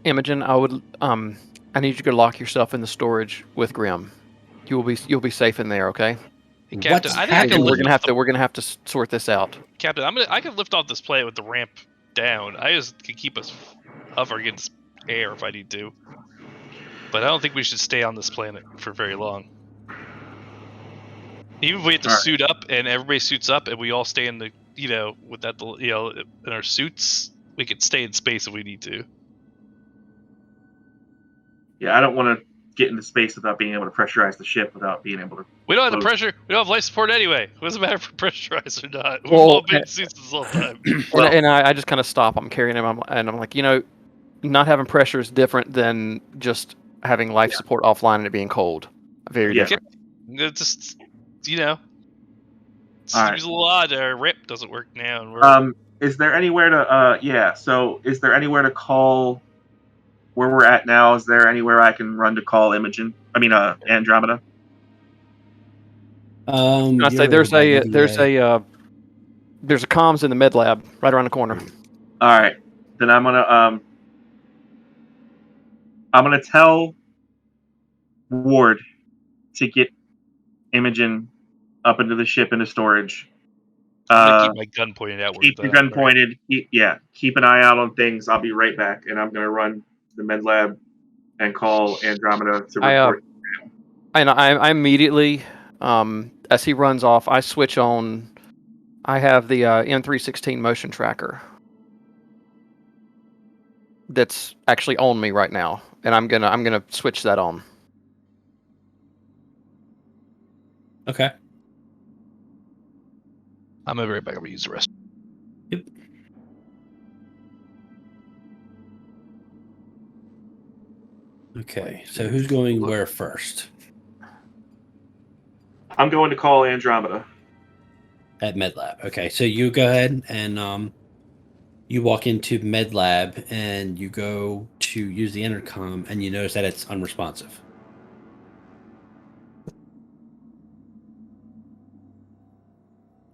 Imogen, I would I need you to lock yourself in the storage with Grim. You'll be safe in there, okay? Hey, Captain, What's I think I can happening? lift We're gonna have to sort this out. Captain, I can lift off this planet with the ramp down. I just can keep us hovering against air if I need to. But I don't think we should stay on this planet for very long. Even if we have to Alright. suit up and everybody suits up and we all stay in the, with that, in our suits, we could stay in space if we need to. Yeah, I don't want to get into space without being able to pressurize the ship without being able to. We don't have the Close. pressure. We don't have life support anyway. What does it matter if we're pressurized or not? We've Well, all been in suits this whole time. Well- and I just kind of stop. I'm carrying him, and I'm like, not having pressure is different than just having life support offline and it being cold. Very Yeah. different. It's just, All seems right. a little odd. Our rip doesn't work now, and we're Is there anywhere to? So, is there anywhere to call? Where we're at now? Is there anywhere I can run to call Imogen? I mean, Andromeda. I say you're there's by a EDA. there's a comms in the med lab right around the corner. All right, then I'm gonna tell Ward to get Imogen up into the ship into storage. I'm gonna keep my gun pointed outward. Keep your gun pointed. Keep an eye out on things. I'll be right back, and I'm gonna run to the med lab and call Andromeda to report. I immediately, as he runs off, I switch on. I have the M316 motion tracker that's actually on me right now, and I'm gonna switch that on. Okay. I'm gonna be right back. I'm gonna use the rest. Yep. Okay, so who's going where first? I'm going to call Andromeda. At MedLab. Okay, so you go ahead and you walk into MedLab and you go to use the intercom and you notice that it's unresponsive.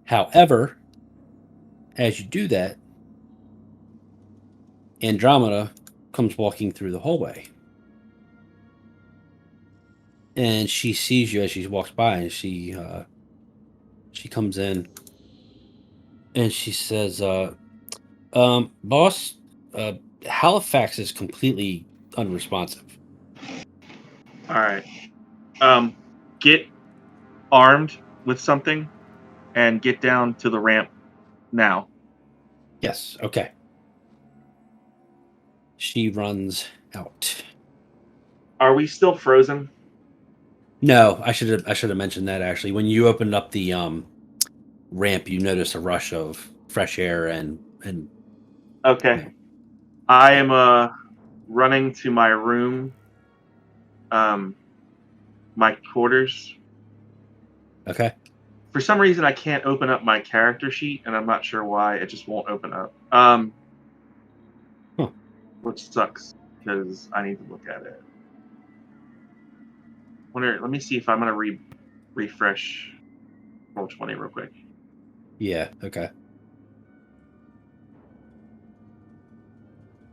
However, as you do that, Andromeda comes walking through the hallway. And she sees you as she walks by, and she comes in and she says, boss, Halifax is completely unresponsive. All right. Get armed with something and get down to the ramp now. Yes, okay. She runs out. Are we still frozen? No, I should have mentioned that actually. When you opened up the ramp, you noticed a rush of fresh air and Okay. I am running to my room, my quarters. okay. For some reason, I can't open up my character sheet, and I'm not sure why. It just won't open up. Which sucks because I need to look at it. Let me see if I'm gonna refresh Roll20 real quick. Yeah, okay.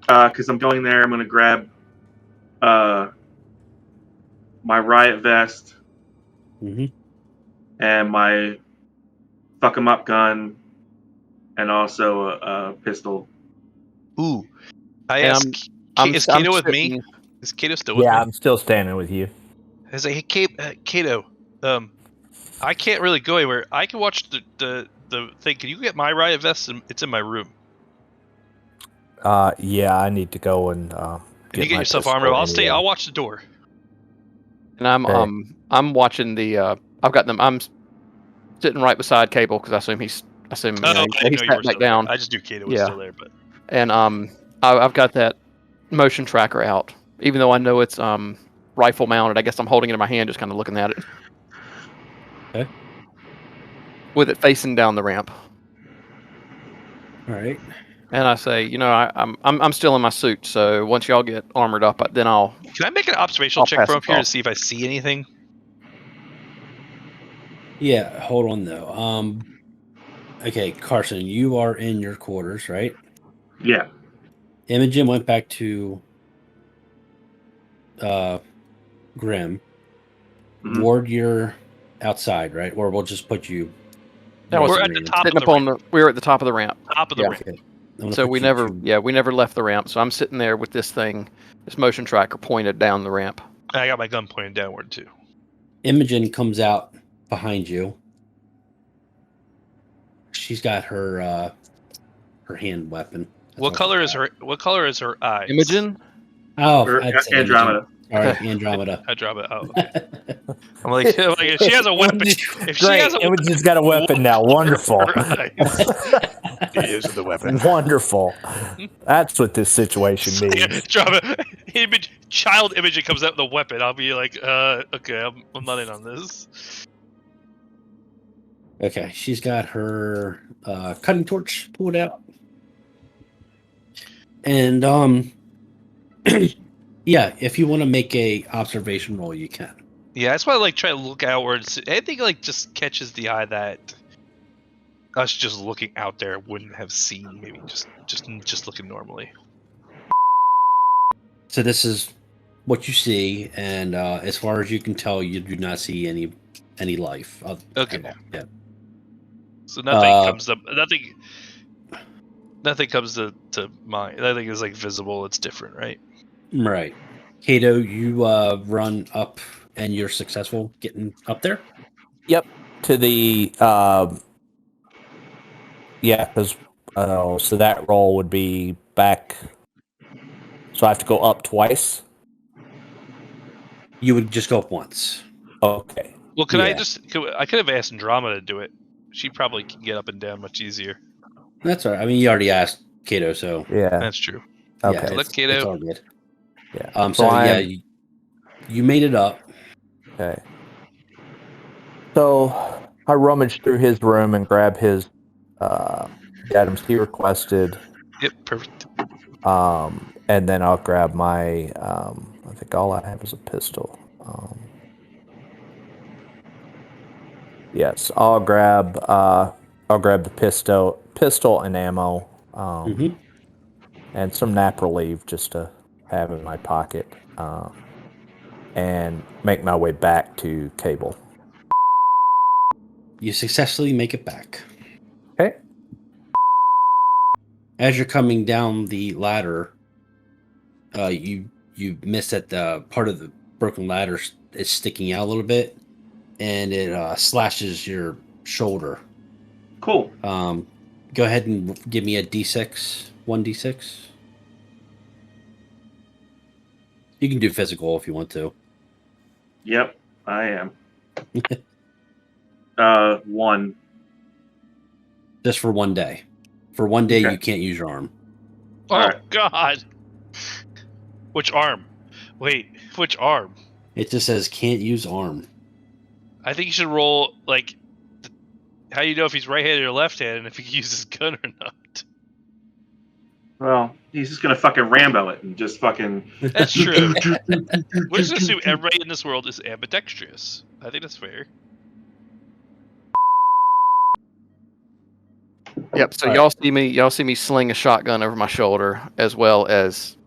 Because I'm going there, I'm gonna grab my riot vest and my fuck 'em up gun, and also a pistol. Ooh, I And ask. Is Kato with me? sitting- Is Kato still with Yeah, me? I'm still standing with you. I say, hey, Kato. I can't really go anywhere. I can watch the thing. Can you get my riot vest? It's in my room. Yeah, I need to go and Can you get my yourself pistol armored? I'll stay. anyway. I'll watch the door. And I'm watching the. I've got them. I'm sitting right beside Cable because I assume he's I he's didn't know you sat were back still down. there. I just knew Kato was Yeah. still there, but And I've got that motion tracker out, even though I know it's rifle mounted. I guess I'm holding it in my hand, just kind of looking at it. Okay. With it facing down the ramp. All right. And I say, I'm still in my suit, so once y'all get armored up, then I'll. can I make an observational I'll check pass from the up here call. to see if I see anything? Yeah, hold on though. Okay, Carson, you are in your quarters, right? Yeah. Imogen went back to Grim. Mhm. Ward, you're outside, right? Or we'll just put you. That was We're at the top of Sitting the up on ramp. we were at the top of the ramp. Top of the Yeah. ramp. Okay. I'm gonna So put we you never, to- we never left the ramp. So I'm sitting there with this motion tracker pointed down the ramp. I got my gun pointed downward too. Imogen comes out behind you. She's got her hand weapon. That's What all color she's is got. her? What color is her eye? Imogen, Oh, Or I'd say Andromeda. All right, Andromeda. I drop it out. Okay. I'm like, if she has a weapon, if she Great. has a weapon, Imogen's got a weapon now. Wonderful. Use the weapon. Wonderful. That's what this situation means. drop it. Child Imogen comes out with a weapon. I'll be like, okay, I'm not in on this. Okay, she's got her cutting torch pulled out, and yeah, if you want to make a observation roll, you can. Yeah, that's why I like try to look outwards. Anything like just catches the eye that us just looking out there wouldn't have seen. Maybe just looking normally. So this is what you see, and as far as you can tell, you do not see any life. Okay. Yeah. So nothing comes to mind. Nothing is like visible. It's different, right? Right. Kato, you run up, and you're successful getting up there. Yep. To the yeah, because so that roll would be back. So I have to go up twice. You would just go up once. Okay. Well, I Yeah. could have asked Andromeda to do it. She probably can get up and down much easier. That's all right. I mean, you already asked Kato, so Yeah. That's true. Okay. yeah, Let it's Kato. all good. Yeah. So yeah, you made it up. Okay. So I rummaged through his room and grabbed his the items he requested. Yep, perfect. And then I'll grab my I think all I have is a pistol. Yes, I'll grab the pistol and ammo, and some nap relief just to have in my pocket, and make my way back to Cable. You successfully make it back. Okay. As you're coming down the ladder, you miss that the part of the broken ladder is sticking out a little bit, and it slashes your shoulder. Cool. Go ahead and give me a d6, 1d6. You can do physical if you want to. Yep, I am. 1. Just for one day. For one day, Okay. you can't use your arm. Oh Alright. God! Which arm? Wait, which arm? It just says can't use arm. I think you should roll like. How do you know if he's right-handed or left-handed, and if he can use his gun or not? Well, he's just gonna fucking Rambo it and just fucking. That's true. We're just gonna assume everybody in this world is ambidextrous. I think that's fair. Yep. So All y'all see me sling a shotgun over my shoulder, as well as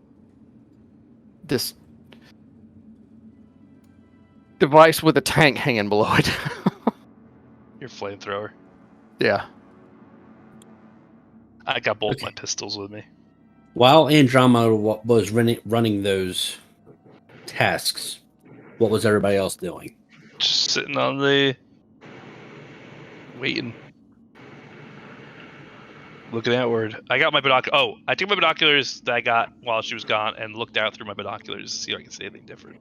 this device with a tank hanging below it. Your flamethrower. Yeah. I got both Okay. my pistols with me. While Andromeda was running those tasks, what was everybody else doing? Just sitting on the waiting. Looking outward. I got my binoculars. Oh, I took my binoculars that I got while she was gone and looked out through my binoculars to see if I could see anything different.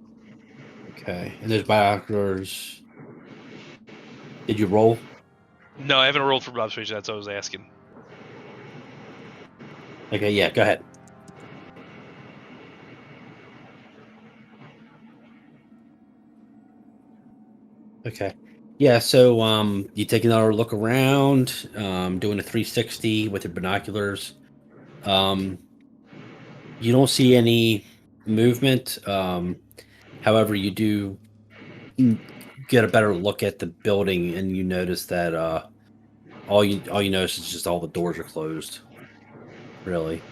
Okay, and there's binoculars. Did you roll? No, I haven't rolled for observation. That's what I was asking. Okay, yeah, go ahead. Okay. Yeah, so you take another look around, doing a 360 with your binoculars. You don't see any movement. However, you do get a better look at the building, and you notice that all you notice is just all the doors are closed. Really,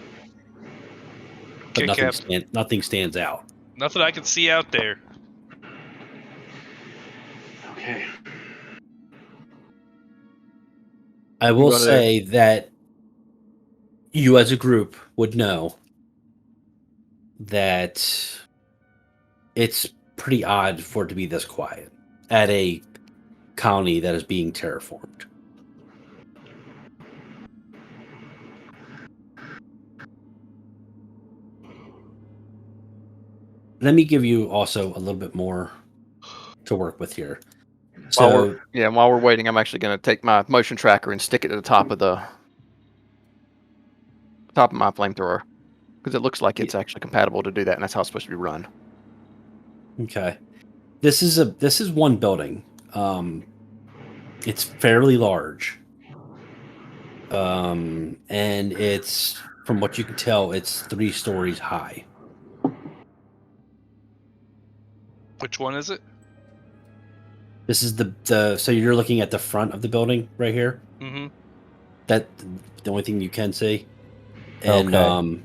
but Okay, nothing stands out. Nothing I can see out there. Okay. I will say that you as a group would know that it's pretty odd for it to be this quiet at a colony that is being terraformed. let me give you also a little bit more to work with here. While So we're waiting, I'm actually going to take my motion tracker and stick it to the top of my flamethrower because it looks like it's actually compatible to do that, and that's how it's supposed to be run. okay, this is one building. It's fairly large. And it's, from what you can tell, it's 3 stories high. Which one is it? This is the so you're looking at the front of the building right here. Mm-hmm. That the only thing you can see. And Okay.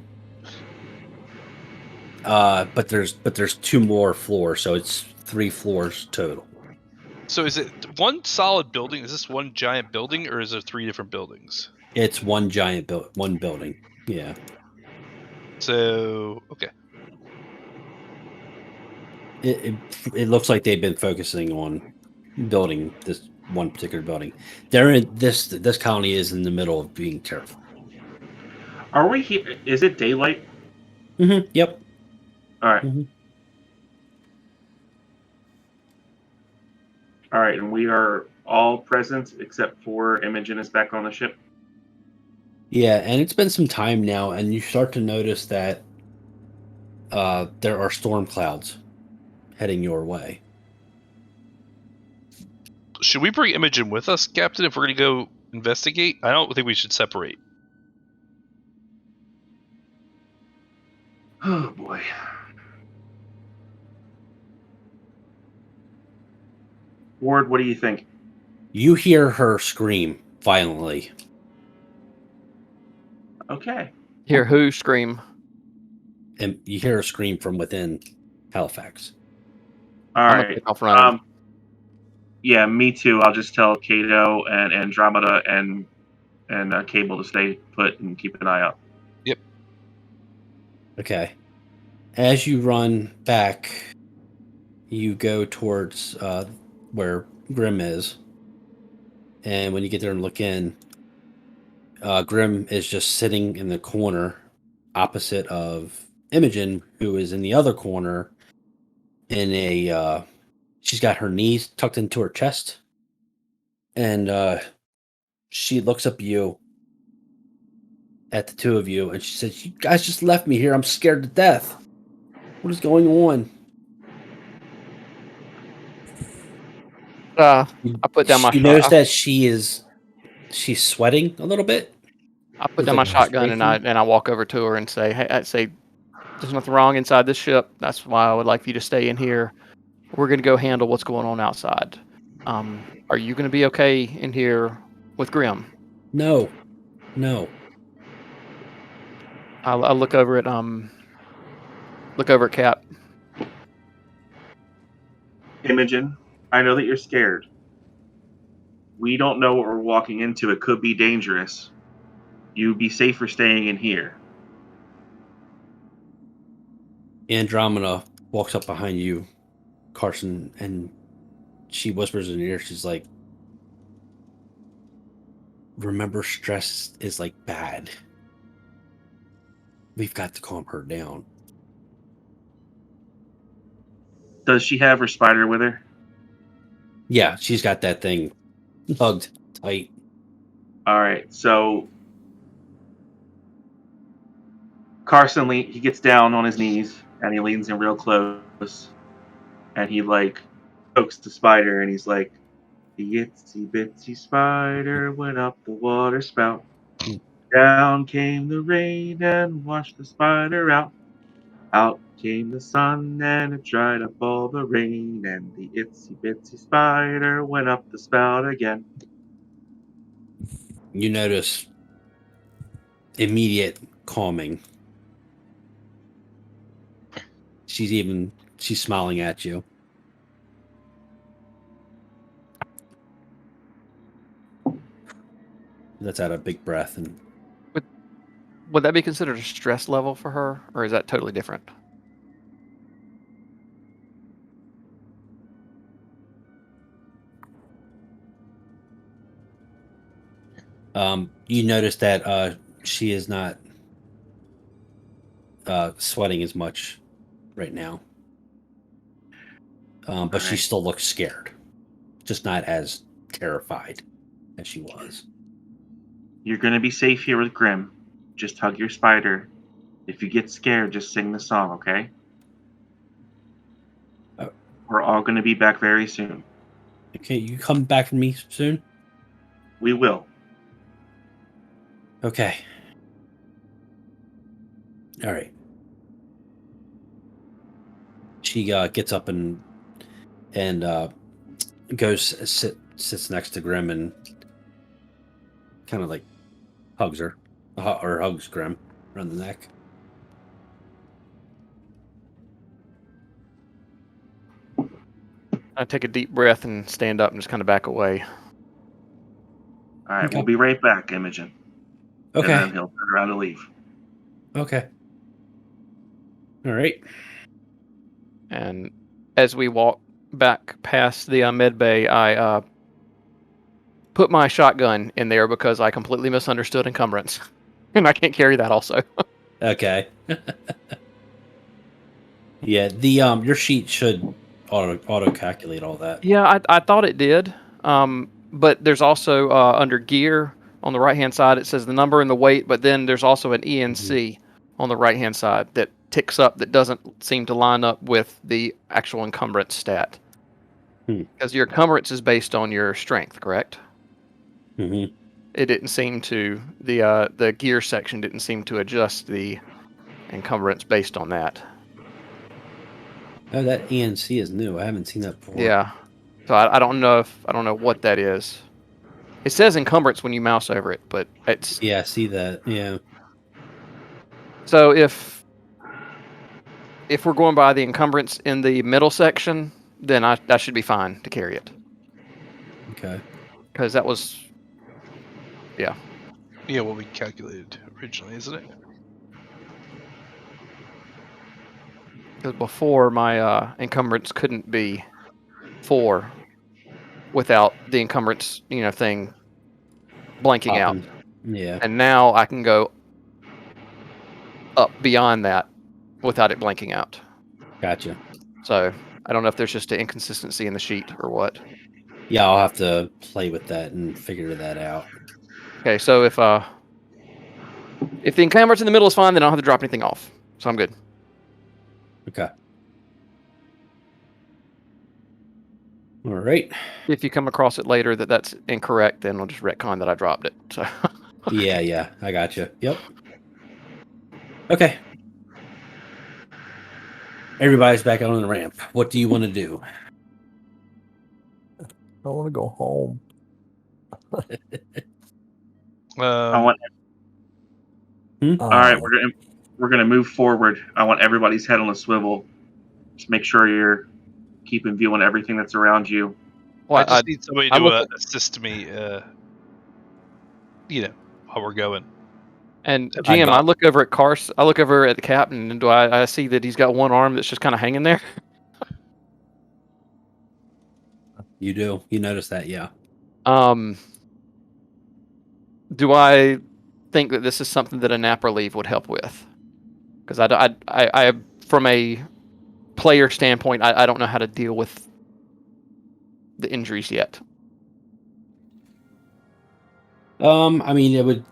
but there's 2 more floors, so it's 3 floors total. So is it one solid building? Is this one giant building, or is there 3 different buildings? It's one giant one building. Yeah. So okay. It looks like they've been focusing on building this one particular building. They're in this colony is in the middle of being terrified. Are we here? Is it daylight? Mm-hmm. Yep. All right. Mm-hmm. All right, and we are all present except for Imogen is back on the ship. Yeah, and it's been some time now, and you start to notice that there are storm clouds heading your way. Should we bring Imogen with us, Captain, if we're going to go investigate? I don't think we should separate. Oh boy. Ward, what do you think? You hear her scream violently. Okay. Hear who scream? And you hear her scream from within Halifax. All I'm gonna right. take off running. Yeah, me too. I'll just tell Kato and Andromeda and Cable to stay put and keep an eye out. Yep. Okay. As you run back, you go towards where Grim is. And when you get there and look in, Grim is just sitting in the corner opposite of Imogen, who is in the other corner in a she's got her knees tucked into her chest, and she looks up at the 2 of you, and she says, "You guys just left me here. I'm scared to death. What is going on?" I put down my You notice that she's sweating a little bit. I put Looks down my like shotgun perspiration. and I walk over to her and say, "Hey, I say, there's nothing wrong inside this ship. That's why I would like for you to stay in here. We're gonna go handle what's going on outside. Are you gonna be okay in here with Grim?" No. I look over at Cap. Imogen, I know that you're scared. We don't know what we're walking into. It could be dangerous. You'd be safer staying in here. Andromeda walks up behind you, Carson, and she whispers in your ear. She's like, "Remember, stress is like bad. We've got to calm her down." Does she have her spider with her? Yeah, she's got that thing hugged tight. All right, so Carson, he gets down on his knees and he leans in real close and he like pokes the spider and he's like, "The itsy bitsy spider went up the water spout. Down came the rain and washed the spider out. Out came the sun and it dried up all the rain. And the itsy bitsy spider went up the spout again." You notice immediate calming. She's smiling at you. Let's out a big breath. And Would that be considered a stress level for her, or is that totally different? you notice that she is not sweating as much right now. but she Alright. still looks scared, just not as terrified as she was. You're going to be safe here with Grim. Just hug your spider. If you get scared, just sing the song, okay? Oh. We're all going to be back very soon. Okay, you come back for me soon? We will. Okay. All right. She gets up and goes sits next to Grim and kind of like hugs her, or hugs Grim around the neck. I take a deep breath and stand up and just kind of back away. All right, Okay. we'll be right back, Imogen. Okay. And then he'll turn around and leave. Okay. All right. And as we walk back past the med bay, I put my shotgun in there because I completely misunderstood encumbrance, and I can't carry that also. Okay. Yeah, the your sheet should auto calculate all that. Yeah, I thought it did. But there's also under gear on the right hand side, it says the number and the weight, but then there's also an ENC on the right hand side that ticks up that doesn't seem to line up with the actual encumbrance stat. Because your encumbrance is based on your strength, correct? Mm-hmm. It didn't seem to, the gear section didn't seem to adjust the encumbrance based on that. Oh, that ENC is new. I haven't seen that before. Yeah. So I don't know what that is. It says encumbrance when you mouse over it, but it's... Yeah, I see that. Yeah. So if we're going by the encumbrance in the middle section, then that should be fine to carry it. Okay. Because that was... Yeah. Yeah, what we calculated originally, isn't it? Because before, my encumbrance couldn't be 4 without the encumbrance, thing blanking out. Yeah. And now I can go up beyond that without it blanking out. Gotcha. So I don't know if there's just an inconsistency in the sheet or what. Yeah, I'll have to play with that and figure that out. Okay, so if the encumbrance in the middle is fine, then I don't have to drop anything off. So I'm good. Okay. All right. If you come across it later that's incorrect, then I'll just retcon that I dropped it. So Yeah, I gotcha. Yep. Okay. Everybody's back out on the ramp. What do you want to do? I want to go home. I want. All right, we're gonna move forward. I want everybody's head on a swivel. Just make sure you're keeping view on everything that's around you. well, I just need somebody I to look- assist me, while we're going. And GM, I look over at I look over at the captain, and I see that he's got one arm that's just kind of hanging there. You do. You notice that, yeah. Do I think that this is something that a nap relief would help with? Because I from a player standpoint, I don't know how to deal with the injuries yet. I mean, it would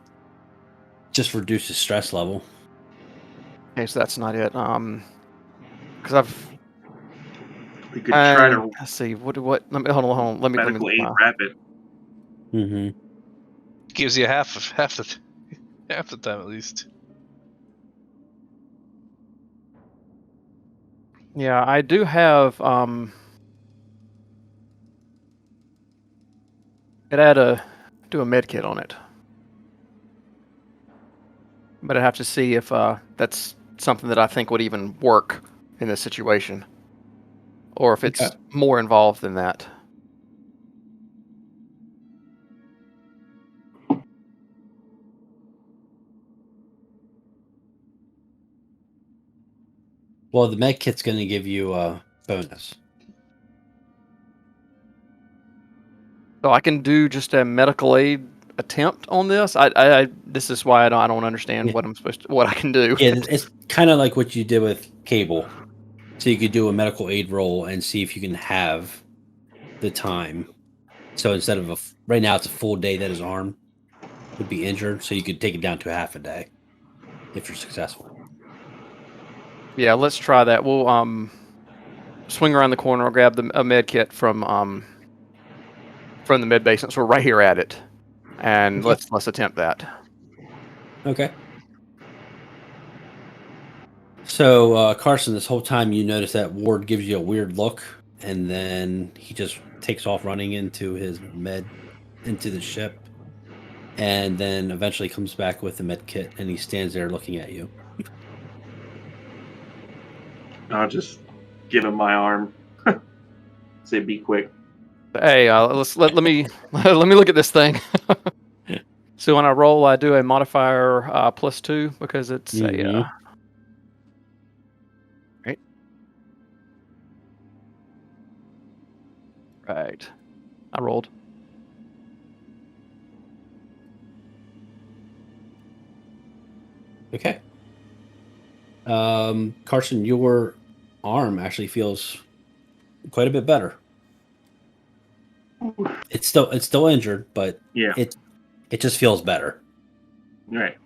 just reduce the stress level. Okay, so that's not it. Because We could try to let's see. What? Let me hold on. Let me. medical aid rapid. Mm-hmm. Gives you half the time at least. Yeah, I do have. It had do a med kit on it, but I have to see if that's something that I think would even work in this situation, or if it's more involved than that. Well, the med kit's going to give you a bonus. So I can do just a medical aid attempt on this. This is why I don't understand what I can do. Yeah, it's kind of like what you did with Cable. So you could do a medical aid roll and see if you can have the time. So instead of right now, it's a full day that his arm would be injured. So you could take it down to half a day if you're successful. Yeah, let's try that. We'll swing around the corner. I'll grab a med kit from the med bay since we're right here at it, and Okay. let's attempt that. Okay. So Carson, this whole time you notice that Ward gives you a weird look, and then he just takes off running into the ship, and then eventually comes back with the med kit, and he stands there looking at you. I'll just give him my arm. Say, be quick. Hey, let me let me look at this thing. So when I roll, I do a modifier +2 because it's a. Right. Right. I rolled. Okay. Carson, your arm actually feels quite a bit better. It's still injured, but Yeah. it just feels better. Right.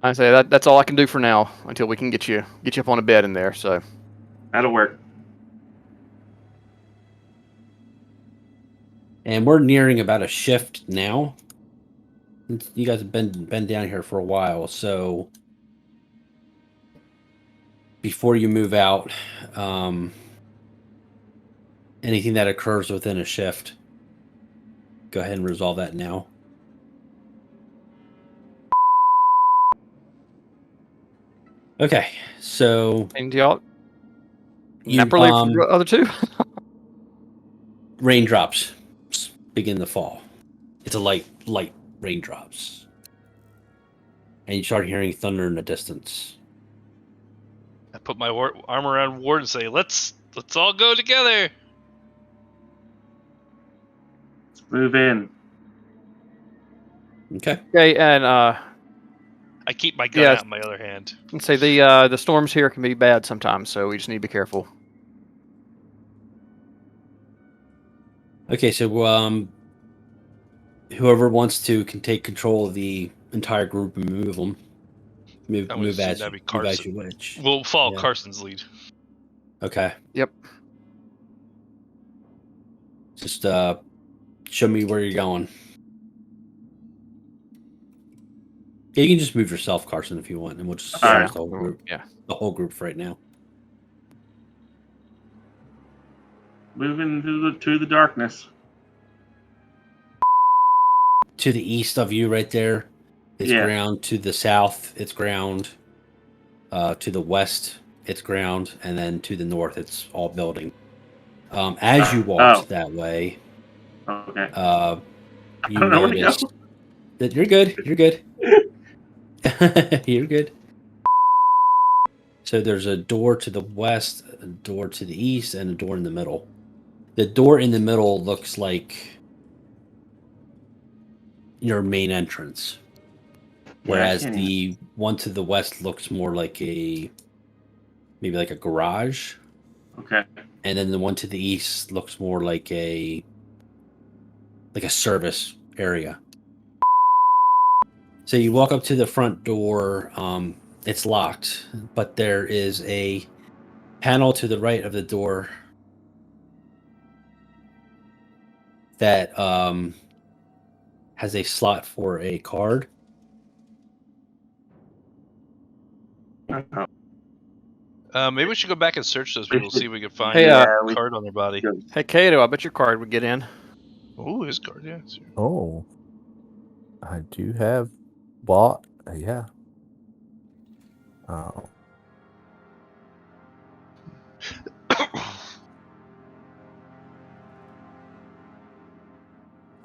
I say that's all I can do for now until we can get you up on a bed in there. So That'll work. And we're nearing about a shift now. You guys have been down here for a while, so before you move out, anything that occurs within a shift, go ahead and resolve that now. Okay, so and y'all you separately from the other two. raindrops begin to fall. It's a light raindrops, and you start hearing thunder in the distance. I put my arm around Ward and say, "Let's all go together." Let's move in. Okay. Okay, and I keep my gun out in my other hand. and say the storms here can be bad sometimes, so we just need to be careful. Okay, so whoever wants to can take control of the entire group and move them. Move as you wish. We'll follow Carson's lead. Okay. Yep. Just show me where you're going. Yeah, you can just move yourself, Carson, if you want, and we'll just Alright. the whole group. Yeah. The whole group for right now. Moving to the darkness. To the east of you, right there, is ground. To the south, it's ground. To the west, it's ground, and then to the north, it's all building. As you walked that way, okay, you I don't know where to noticed go. that you're good. You're good. You're good. So there's a door to the west, a door to the east, and a door in the middle. The door in the middle looks like your main entrance, whereas the one to the west looks more like maybe like a garage. Okay. And then the one to the east looks more like a service area. So you walk up to the front door. It's locked, but there is a panel to the right of the door that has a slot for a card. Maybe we should go back and search those people, see if we can find Hey, a card on their body. Hey, Kato, I bet your card would get in. Oh, his card, yeah. Sure. Oh, I do have bought. Yeah. Oh.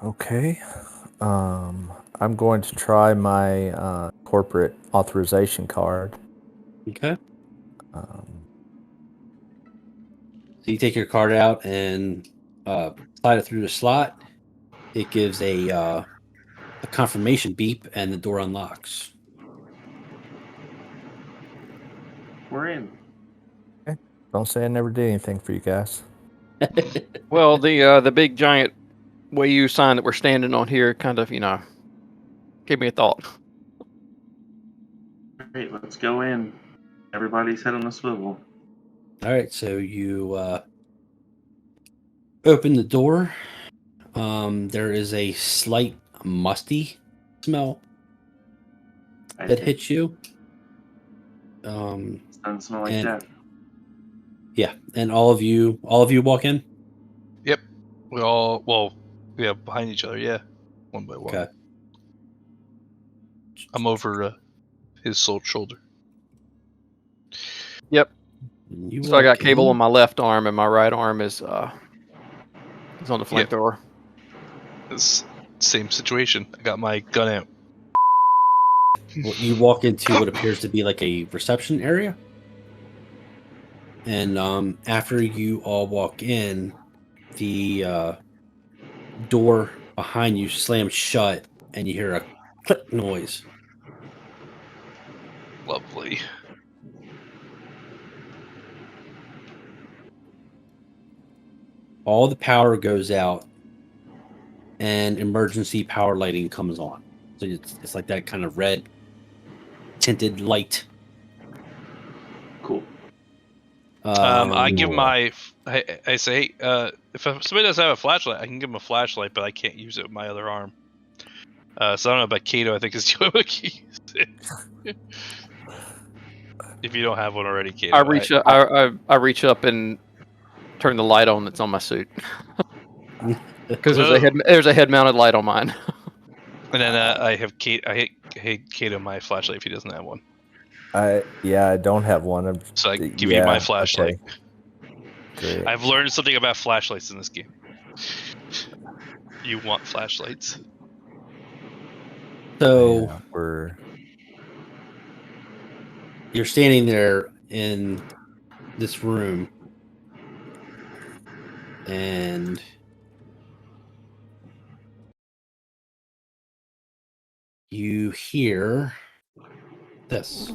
Okay. I'm going to try my corporate authorization card. Okay. So you take your card out and slide it through the slot. It gives a confirmation beep, and the door unlocks. We're in. Okay. Don't say I never did anything for you guys. Well, the big giant Wey-Yu sign that we're standing on here kind of, gave me a thought. Great, let's go in. Everybody's head on a swivel. All right, so you open the door. There is a slight musty smell that hits you. Doesn't smell like and- that. Yeah, and all of you walk in. Yep. We have behind each other. Yeah, one by one. Okay. I'm over his shoulder. Yep. You So I got walk cable in. on my left arm, and my right arm is on the flamethrower. It's same situation. I got my gun out. Well, you walk into what appears to be like a reception area. And after you all walk in, the door behind you slams shut, and you hear a click noise. Lovely. All the power goes out, and emergency power lighting comes on. So it's like that kind of red tinted light. Cool. I give my. I say, if somebody doesn't have a flashlight, I can give him a flashlight, but I can't use it with my other arm. So I don't know about Kato. I think is the only one who can use it. If you don't have one already, Kato. I reach up and turn the light on that's on my suit. Because there's a head-mounted light on mine. And then I have Kato. I hate Kato my flashlight if he doesn't have one. I don't have one. So I give you my flashlight. Okay. Great. I've learned something about flashlights in this game. You want flashlights. So Yeah, you're standing there in this room, and you hear this.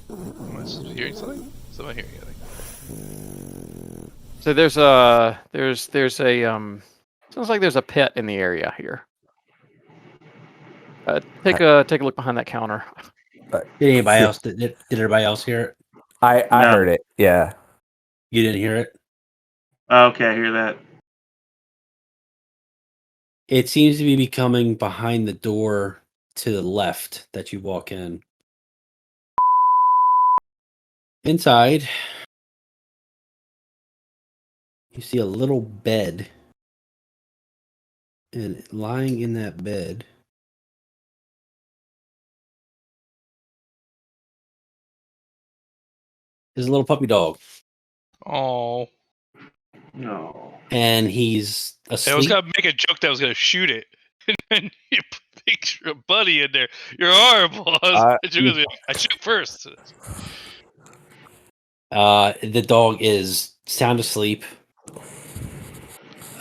Am I hearing something? Someone hearing anything? So there's a sounds like there's a pet in the area here. Take a look behind that counter. Did anybody else? Did everybody else hear it? I No. heard it. Yeah. You didn't hear it? Okay, I hear that. It seems to be becoming behind the door to the left that you walk in. Inside, you see a little bed. And lying in that bed is a little puppy dog. Oh. No. And he's I was asleep. gonna make a joke that I was gonna shoot it, and then you put a picture of Buddy in there. You're horrible. I shoot first. The dog is sound asleep.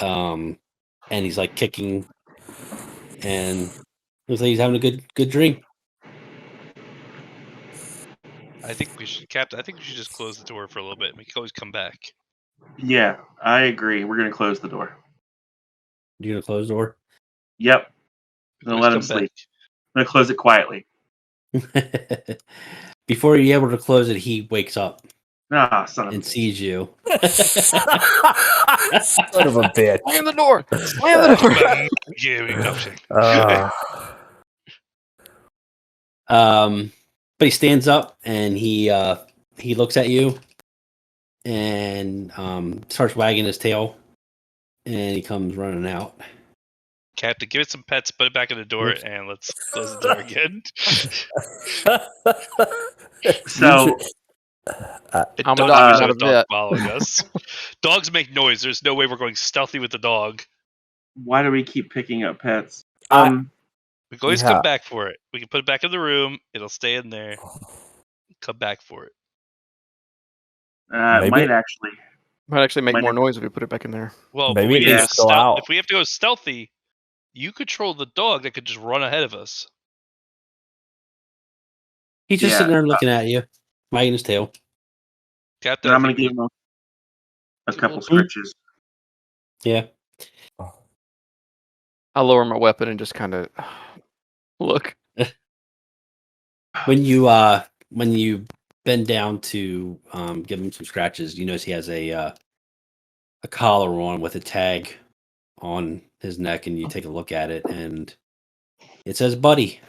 And he's like kicking, and looks like he's having a good dream. I think we should, Captain. I think we should just close the door for a little bit, and we can always come back. Yeah, I agree. We're gonna close the door. You gonna close the door? Yep. We can Don't always let him come sleep. back. I'm gonna close it quietly. Before you're able to close it, he wakes up Ah, son of a and bitch. sees you. Son of a bitch. Slam the door! Slam the door! Yeah, we go. But he stands up and he looks at you and starts wagging his tail, and he comes running out. Captain, give it some pets, put it back in the door, and let's close the door again. So I'm a Don't dog, use not a a dog vet. following us. Dogs make noise. There's no way we're going stealthy with the dog. why do we keep picking up pets? We can always Yeah. come back for it. We can put it back in the room. It'll stay in there. Come back for it. It Maybe- might actually. Might actually make Might more have- noise if we put it back in there. Well, Maybe but we it need to needs to go stealth. out. If we have to go stealthy, you control the dog that could just run ahead of us. He's just Yeah. sitting there looking at you, wagging his tail. Captain, And I I'm going to think give him a couple Mhm. scritches. Yeah. I lower my weapon and just kind of look. When you bend down to give him some scratches, you notice he has a collar on with a tag on his neck, and you take a look at it, and it says "Buddy"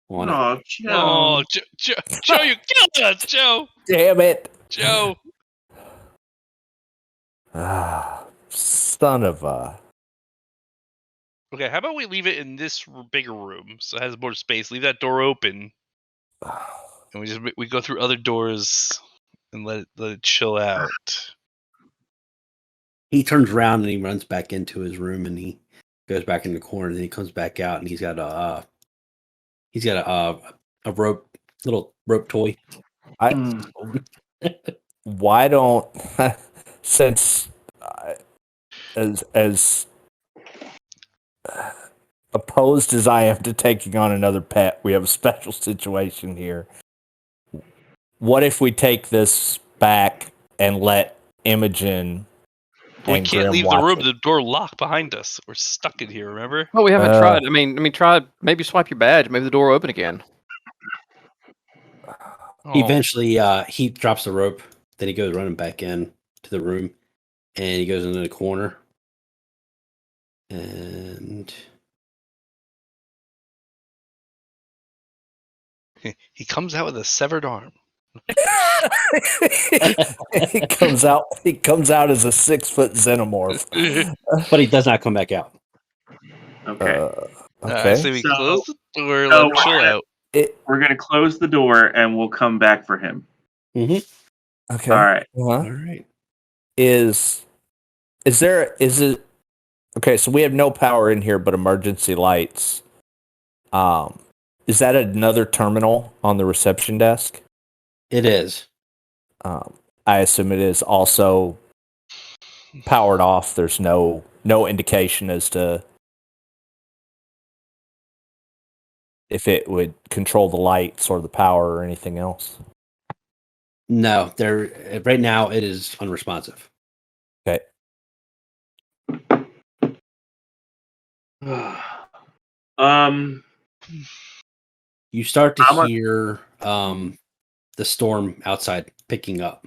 on it. Oh, Joe. Oh, Joe, you killed us, Joe. Damn it! Joe. Son of a. Okay, how about we leave it in this bigger room so it has more space? Leave that door open, and we go through other doors and let it chill out. He turns around and he runs back into his room, and he goes back in the corner, and then he comes back out, and he's got a little rope toy. Why don't since as opposed as I am to taking on another pet, we have a special situation here. What if we take this back and let Imogen We and can't Grim leave the watch room. it? The door locked behind us. We're stuck in here. Remember? Oh, we haven't tried. I mean, try maybe swipe your badge. Maybe the door will open again. Oh, Eventually, he drops the rope. Then he goes running back in to the room, and he goes into the corner, and he comes out with a severed arm. He comes out as a 6-foot xenomorph. but he does not come back out. Okay. I Okay. say we So- close the door, so let him we're chill gonna- out. We're going to close the door and we'll come back for him. Okay. All right. Uh-huh. All right. Is it okay? So we have no power in here, but emergency lights. Is that another terminal on the reception desk? It is. I assume it is also powered off. There's no indication as to if it would control the lights or the power or anything else. No, there. Right now, it is unresponsive. Okay. You start to I'm a- hear the storm outside picking up.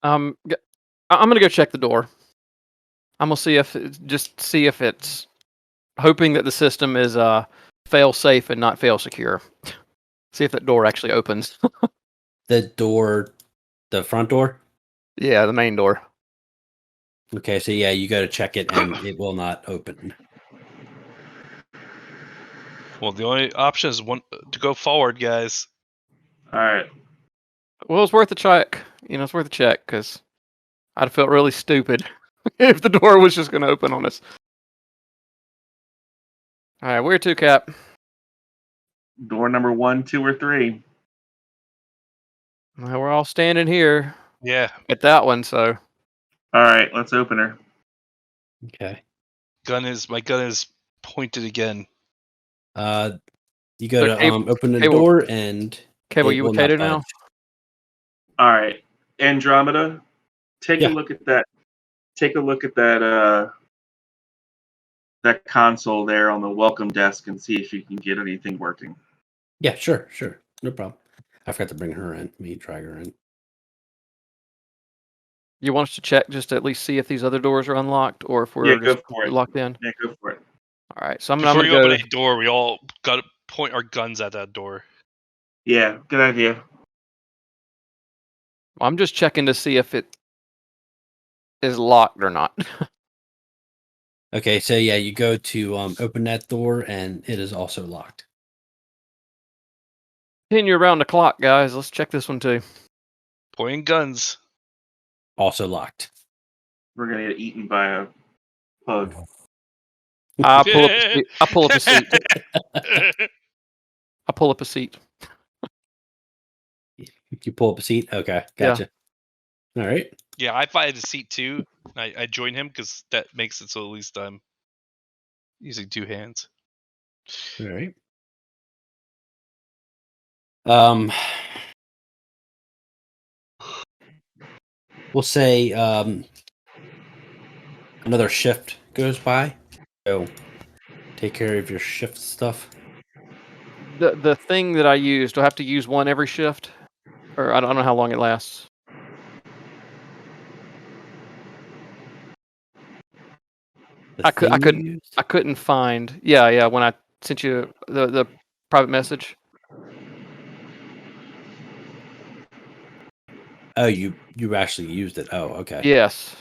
I'm gonna go check the door. I'm gonna see if it's hoping that the system is fail safe and not fail secure. See if that door actually opens. The door, the front door. Yeah, the main door. Okay, so yeah, you got to check it, and it will not open. Well, the only option is to go forward, guys. All right. Well, it's worth a check. It's worth a check because I'd have felt really stupid if the door was just going to open on us. All right, where to, Cap? Door number 1, 2, or 3. Well, we're all standing here Yeah, at that one, so All right. Let's open her. Okay. my gun is pointed again. You go So to Cable- open the Cable- door, and Cable, it you will with not Tater now? budge. All right. Andromeda, take Yeah. a look at that. Take a look at that that console there on the welcome desk and see if you can get anything working. Yeah, sure, no problem. I forgot to bring her in. Me drag her in. You want us to check just to at least see if these other doors are unlocked or if we're Yeah, go just for it. locked in? Yeah, go for it. All right, so I'm Before going you to open go. a door, we all got to point our guns at that door. Yeah, good idea. I'm just checking to see if it is locked or not. Okay, so yeah, you go to open that door, and it is also locked. Continue around the clock, guys. Let's check this one too. Pointing guns. Also locked. We're gonna get eaten by a pug. I pull up a seat. I pull up a seat. I pull up a seat. You pull up a seat. Okay, Yeah. gotcha. All right. Yeah, I find a seat too. I join him because that makes it so at least I'm using two hands. All right. We'll say another shift goes by. So take care of your shift stuff. The thing that I used, do I have to use one every shift, or I don't know how long it lasts? The I thing you couldn't used? I couldn't find. Yeah. When I sent you the private message. Oh, you actually used it. Oh, okay. Yes.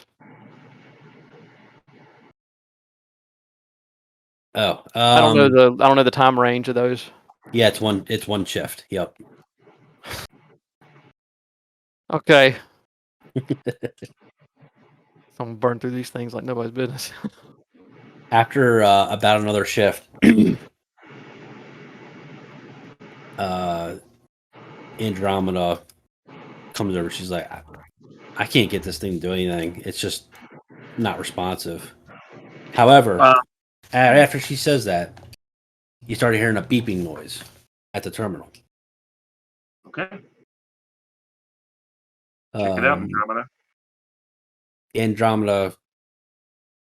Oh, I don't know the time range of those. yeah, it's one shift. Yep. Okay. I'm gonna burn through these things like nobody's business. After about another shift, Andromeda comes over. She's like, I can't get this thing to do anything. It's just not responsive. However, after she says that, you start hearing a beeping noise at the terminal. Okay. Check it out, Andromeda. Andromeda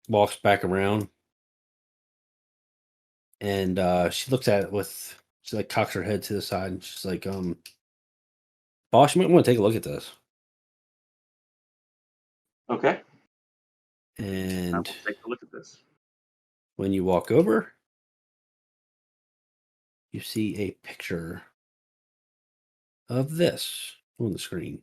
walks back around, and she looks at it she like cocks her head to the side, and she's like, boss, you might want to take a look at this. Okay. I will And take a look at this. when you walk over, you see a picture of this on the screen.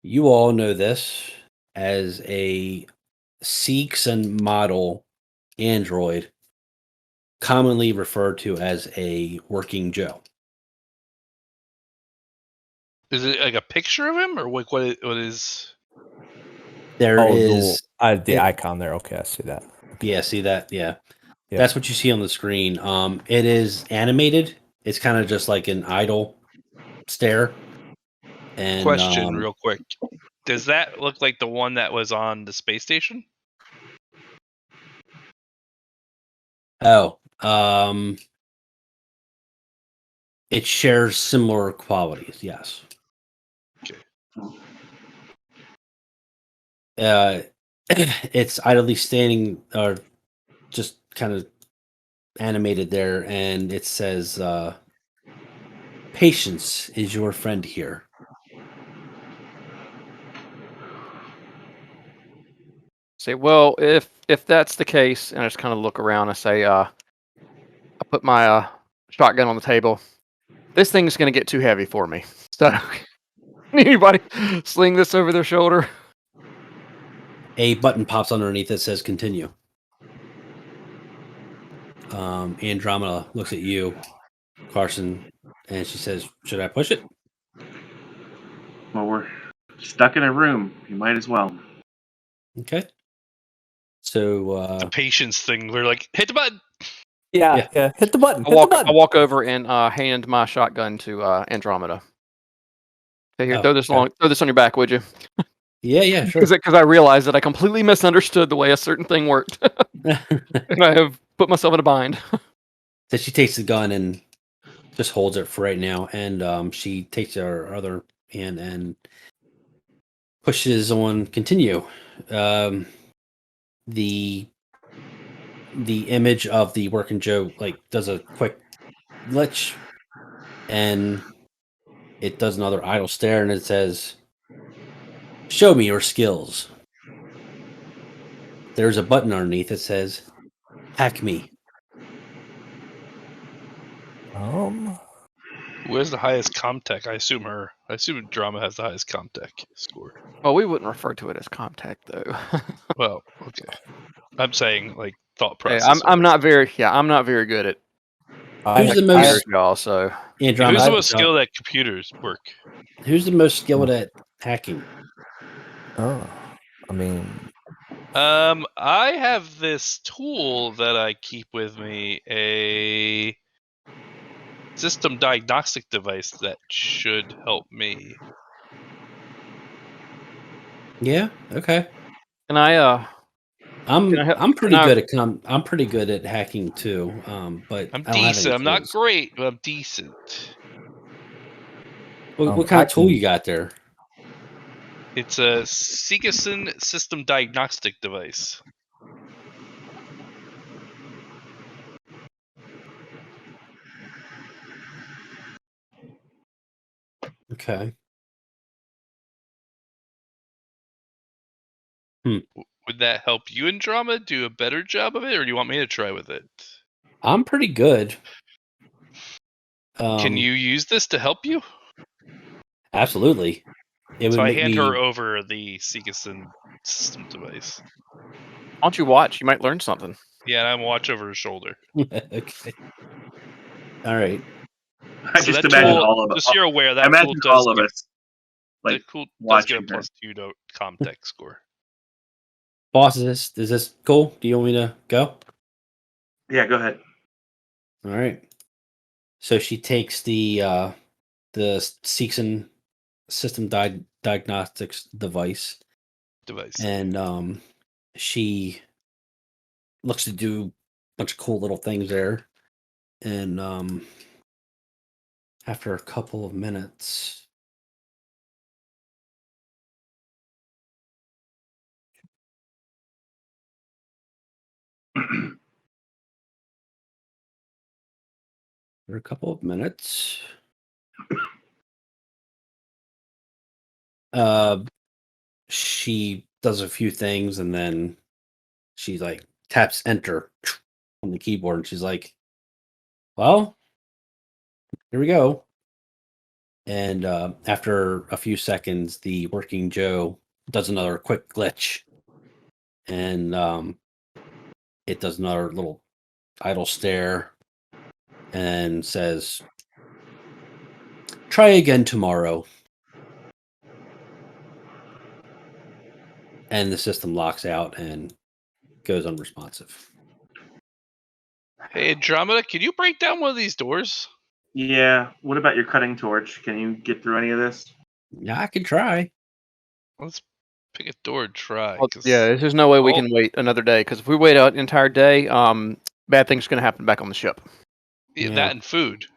You all know this as a Seegson model android, commonly referred to as a working Joe. Is it like a picture of him, or what is? There is the icon there. Okay, I see that. Yeah, see that? Yeah. Yep. That's what you see on the screen. It is animated. It's kind of just like an idle stare. And Question, real quick: does that look like the one that was on the space station? oh, it shares similar qualities. Yes. It's idly standing or just kind of animated there, and it says, "Patience is your friend here." Say, well, if that's the case, and I just kind of look around, I say, I put my shotgun on the table. This thing's gonna get too heavy for me. So, anybody sling this over their shoulder? A button pops underneath that says "Continue." Andromeda looks at you, Carson, and she says, "Should I push it?" Well, we're stuck in a room. You might as well. Okay. So The patience thing. We're like, hit the button. Yeah. Hit the button. I walk over and hand my shotgun to Andromeda. Hey, here, Oh, throw this okay. throw this on your back, would you? Yeah, sure. Because I realized that I completely misunderstood the way a certain thing worked, and I have put myself in a bind. So she takes the gun and just holds it for right now, and she takes her other hand and pushes on continue. The image of the working Joe like does a quick glitch, and it does another idle stare, and it says, "Show me your skills." There's a button underneath that says, "Hack me." Who has the highest Comtech? I assume Drama has the highest Comtech score. Well, we wouldn't refer to it as Comtech, though. Well, okay. I'm saying like thought Hey, process. I'm not very good at Who's the most y'all. So Andromeda? Who's the most skilled at computers work? Who's the most skilled at hacking? Oh, I mean, I have this tool that I keep with me, a system diagnostic device that should help me. Yeah. Okay. Can I? I'm Can I help- I'm pretty can I- good at I'm pretty good at hacking too. But I'm I don't have any decent. I'm not tools. great, but I'm decent. What kind I of tool can- you got there? It's a Segason system diagnostic device. Okay. Would that help you in drama do a better job of it, or do you want me to try with it? I'm pretty good. Can you use this to help you? Absolutely. It So would I make hand me. her over the Segason system device. Why don't you watch? You might learn something. Yeah, and I watch over her shoulder. Okay. All right. I So just that imagine tool, all of us. just so you're aware, I that tool imagine does all of get, us like the tool does get a watching her. +2 to Comtech score. Boss, is this cool? Do you want me to go? Yeah, go ahead. All right. So she takes the Seekson system diagnostics device, and she looks to do a bunch of cool little things there. And after a couple of minutes, she does a few things, and then she like taps enter on the keyboard, and she's like, "Well, here we go." And after a few seconds, the working Joe does another quick glitch, and it does another little idle stare, and says, "Try again tomorrow." And the system locks out and goes unresponsive. Hey, Andromeda, can you break down one of these doors? Yeah. What about your cutting torch? Can you get through any of this? Yeah, I could try. Let's pick a door and try. Well, 'Cause- yeah, there's no way we Oh. can wait another day because if we wait an entire day, bad things are going to happen back on the ship. Yeah, Yeah. that and food.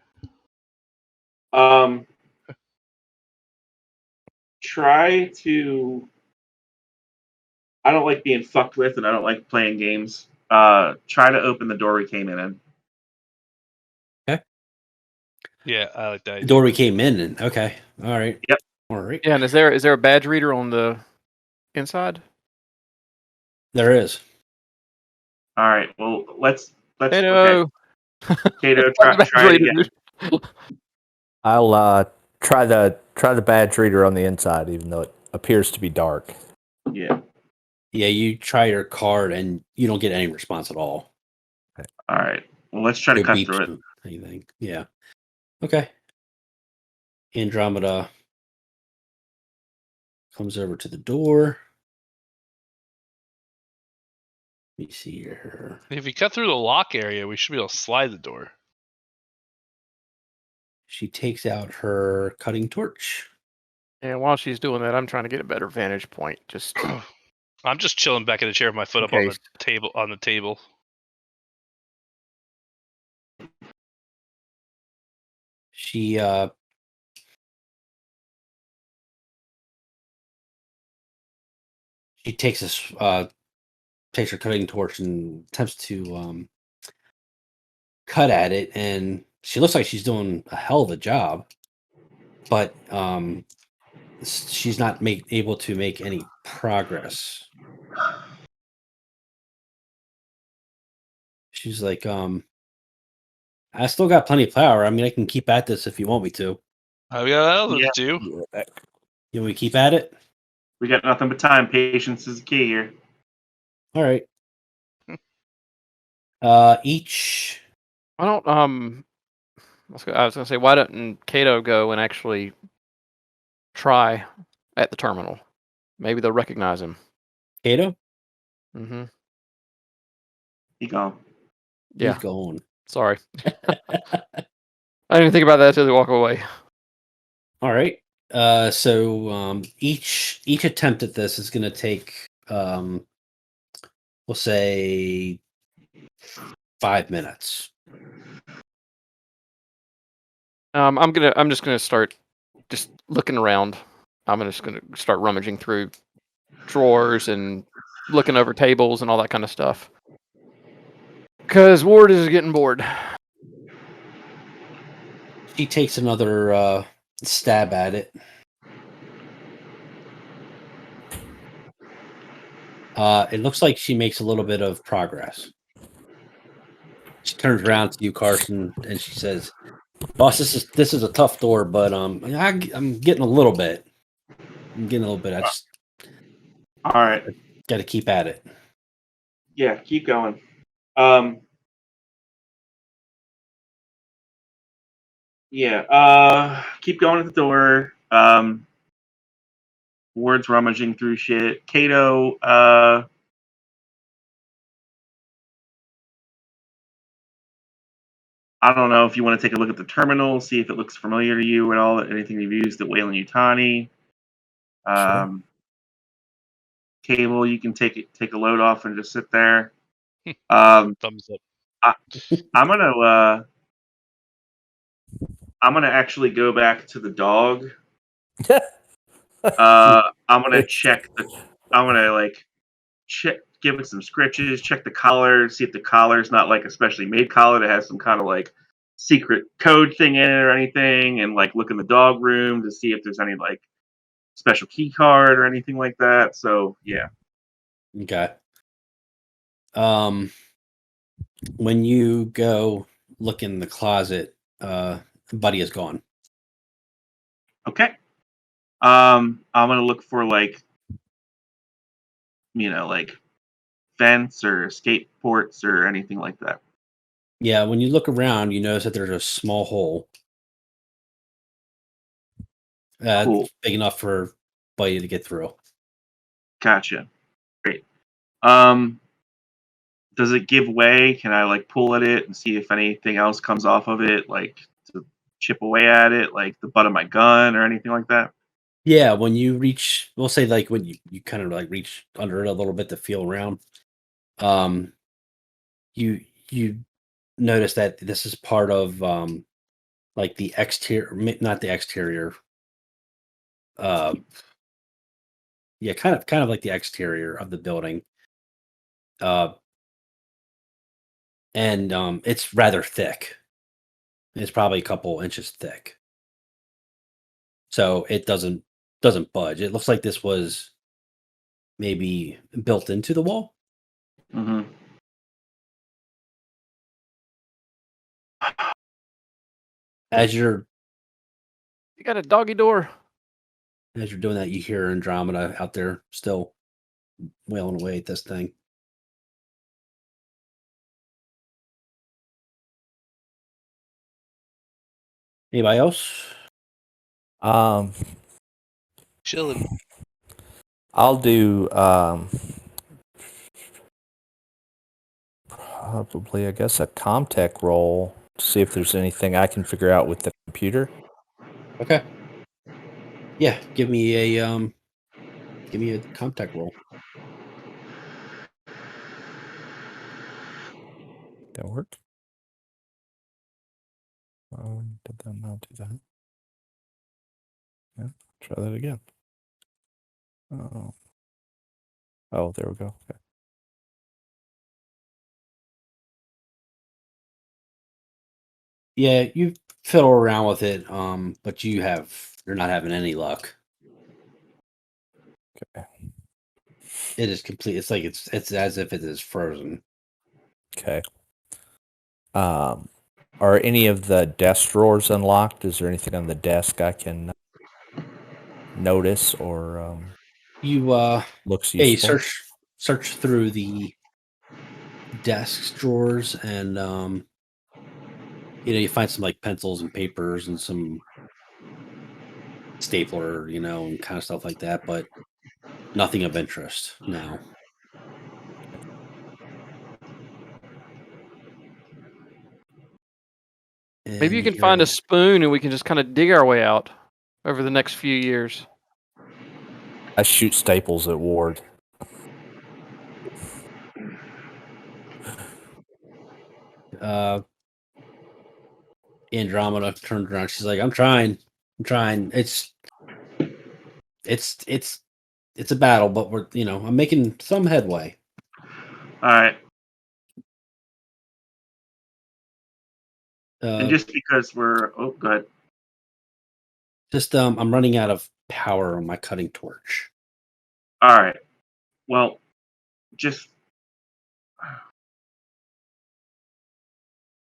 Try to. I don't like being fucked with, and I don't like playing games. Try to open the door we came in. Yeah, I like that The idea. door we came in. Okay. All right. Yep. All right. Yeah, and is there a badge reader on the inside? There is. All right. Well, let's. Okay. Hello. Kato, Where's the badge try it reader, again. dude? I'll try the badge reader on the inside, even though it appears to be dark. Yeah. Yeah, you try your card and you don't get any response at all. All right. Well, let's try to No cut beeps through it. or anything. Yeah. Okay. Andromeda comes over to the door. Let me see here. If you cut through the lock area, we should be able to slide the door. She takes out her cutting torch. And while she's doing that, I'm trying to get a better vantage point. Just I'm just chilling back in the chair with my foot up on the table. She takes takes her cutting torch and attempts to cut at it, and she looks like she's doing a hell of a job, but she's not able to make any progress. She's like, I still got plenty of power. I mean, I can keep at this if you want me to. I've got others Yeah. too. You want me to keep at it? We got nothing but time. Patience is the key here. All right. Each. I don't I was gonna say, why doesn't Kato go and actually try at the terminal? Maybe they'll recognize him. Kato? Mm-hmm. Keep going. Yeah. He's going. Sorry. I didn't even think about that until they walk away. All right. So each attempt at this is going to take, we'll say, 5 minutes. I'm just gonna start just looking around. I'm just gonna start rummaging through drawers and looking over tables and all that kind of stuff. Cause Ward is getting bored. She takes another stab at it. It looks like she makes a little bit of progress. She turns around to you, Carson, and she says, "Boss, this is a tough door, but I'm getting a little bit. I'm getting a little bit. I just All right. got to keep at it." Yeah, keep going. Keep going at the door. Ward's rummaging through shit. Kato, I don't know if you want to take a look at the terminal, see if it looks familiar to you at all, anything you've used at Weyland-Yutani. Sure. Cable, you can take a load off and just sit there. Um, Thumbs up. I'm gonna actually go back to the dog. I'm gonna check the. I'm gonna like check, give it some scritches, check the collar, see if the collar's not like a specially made collar that has some kind of like secret code thing in it or anything, and like look in the dog room to see if there's any like special key card or anything like that. So yeah. Okay. When you go look in the closet, Buddy is gone. Okay. I'm gonna look for like like vents or escape ports or anything like that. Yeah, when you look around, you notice that there's a small hole. Cool. Big enough for Buddy to get through. Gotcha. Great. Does it give way? Can I like pull at it and see if anything else comes off of it, like to chip away at it, like the butt of my gun or anything like that? Yeah, when you reach, we'll say like when you kind of like reach under it a little bit to feel around, you notice that this is part of like the exterior, not the exterior. Yeah, kind of like the exterior of the building. And it's rather thick. It's probably a couple inches thick. So it doesn't budge. It looks like this was maybe built into the wall. Mm-hmm. As you're You got a doggy door. doing that, you hear Andromeda out there still wailing away at this thing. Anybody else? Chilling. I'll do probably, I guess, a Comtech roll to see if there's anything I can figure out with the computer. Okay. Yeah, give me a contact roll. That work? Did that not do that? Yeah, try that again. Oh, there we go. Okay. Yeah, you fiddle around with it, but you're not having any luck. Okay. It is complete. It's like it's as if it is frozen. Okay. Are any of the desk drawers unlocked? Is there anything on the desk I can notice or You looks yeah, you useful? search through the desks drawers, and you find some like pencils and papers and some stapler, and kind of stuff like that, but nothing of interest now. Maybe you can find a spoon and we can just kind of dig our way out over the next few years. I shoot staples at Ward. Andromeda turned around. She's like, I'm trying. It's a battle, but I'm making some headway. All right. And just because we're go ahead. Just I'm running out of power on my cutting torch. All right. Well, just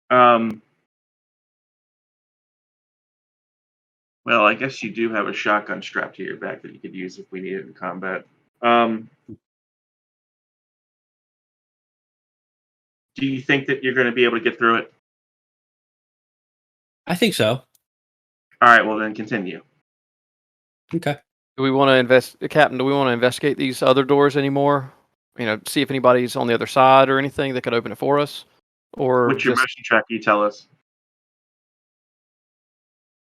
well, I guess you do have a shotgun strapped to your back that you could use if we need it in combat. Do you think that you're going to be able to get through it? I think so. All right, well then continue. Okay. Do we want to Captain? Do we want to investigate these other doors anymore? See if anybody's on the other side or anything that could open it for us. Or what's your motion tracker? You tell us.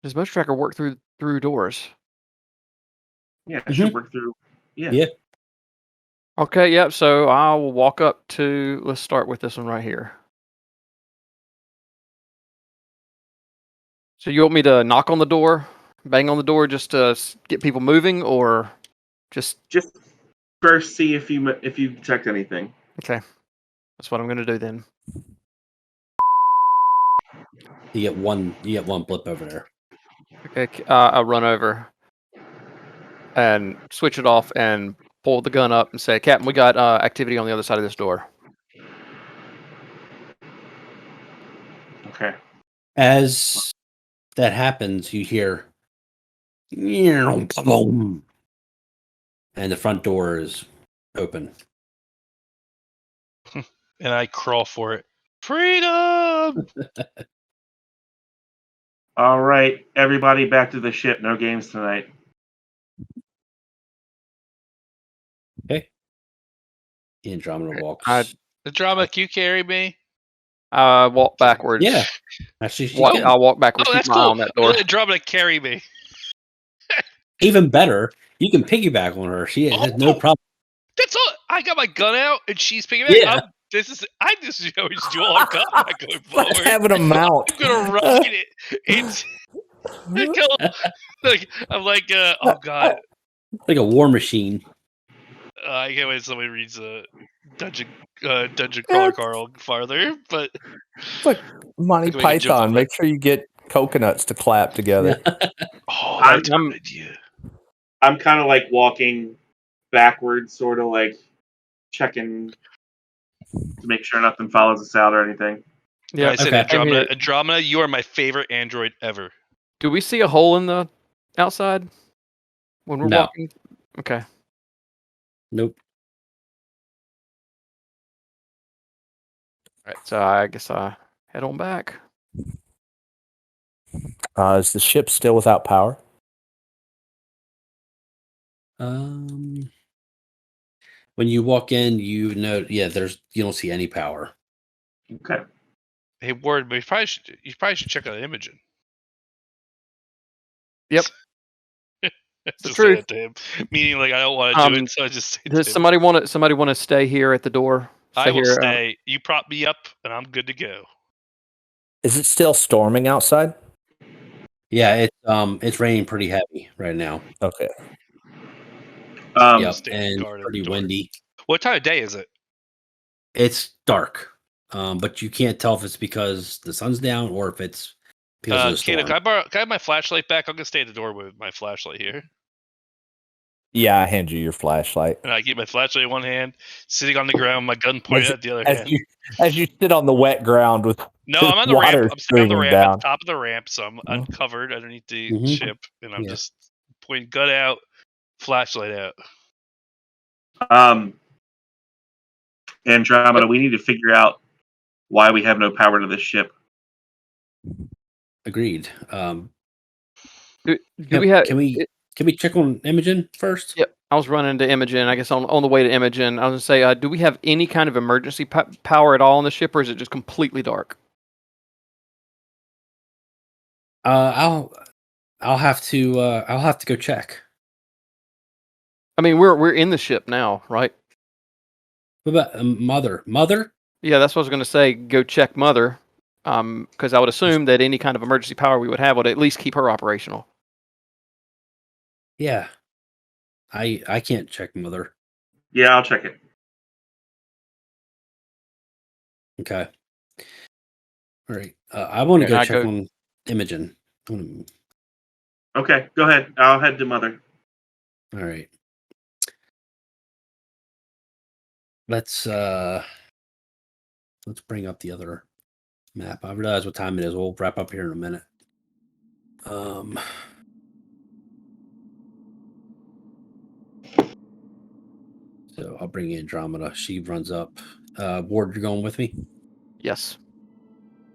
Does motion tracker work through doors? Yeah, it should work through. Yeah. Okay, yep. So I will walk up to. Let's start with this one right here. So you want me to knock on the door, bang on the door, just to get people moving, or just first see if you detect anything. Okay, that's what I'm going to do then. You get one blip over there. Okay, I'll run over and switch it off and pull the gun up and say, Captain, we got activity on the other side of this door. Okay. As that happens, you hear boom, and the front door is open. And I crawl for it. Freedom! All right, everybody back to the ship. No games tonight. Okay. Andromeda walks. The drama, can you carry me? Walk backwards. Yeah. Actually, I'll walk backwards. Oh, that's keep my eye cool. on that door. Andromeda, carry me. Even better, you can piggyback on her. She has no problem. That's all. I got my gun out, and she's piggybacking. Yeah. This is how we should do all our combat going forward. Having a mount. I'm gonna rocket it. It's I'm like, oh god, like a war machine. I can't wait till somebody reads Dungeon Crawler Carl farther. But it's like Monty Python. Make sure you get coconuts to clap together. Oh, that's a good idea. I'm kind of like walking backwards, sort of like checking to make sure nothing follows us out or anything. Yeah, I said Andromeda, you are my favorite android ever. Do we see a hole in the outside when we're walking? Okay. Nope. All right, so I guess I head on back. Is the ship still without power? When you walk in, you don't see any power. Okay. Hey, Ward, but you probably should check out Imogen. Yep. That's the truth. To him. Meaning, like, I don't want to do it, so I just say does somebody want to stay here at the door? I will stay. You prop me up, and I'm good to go. Is it still storming outside? Yeah, it's raining pretty heavy right now. Okay. Yep, and pretty windy. What time of day is it? It's dark, but you can't tell if it's because the sun's down or if it's because of the storm. Can I have my flashlight back? I'm gonna stay at the door with my flashlight here. Yeah, I hand you your flashlight. And I keep my flashlight in one hand, sitting on the ground, my gun pointed at the other hand. As you sit on the wet ground with I'm on the ramp. I'm sitting on the ramp down. at the top of the ramp, so I'm uncovered underneath the ship, and I'm just pointing gun out, flashlight out. Andromeda, we need to figure out why we have no power to this ship. Agreed. Can we check on Imogen first? Yep. I was running to Imogen. I guess on the way to Imogen, I was going to say, do we have any kind of emergency power at all on the ship, or is it just completely dark? I'll have to go check. I mean, we're in the ship now, right? What about Mother? Mother? Yeah, that's what I was going to say. Go check Mother, because I would assume that any kind of emergency power we would have would at least keep her operational. Yeah. I can't check Mother. Yeah, I'll check it. Okay. All right. I want to Okay, go I check go- on Imogen. All Okay, go ahead. I'll head to Mother. right. Let's bring up the other map. I realize what time it is. We'll wrap up here in a minute. So I'll bring in Andromeda. She runs up. Ward, you're going with me? Yes.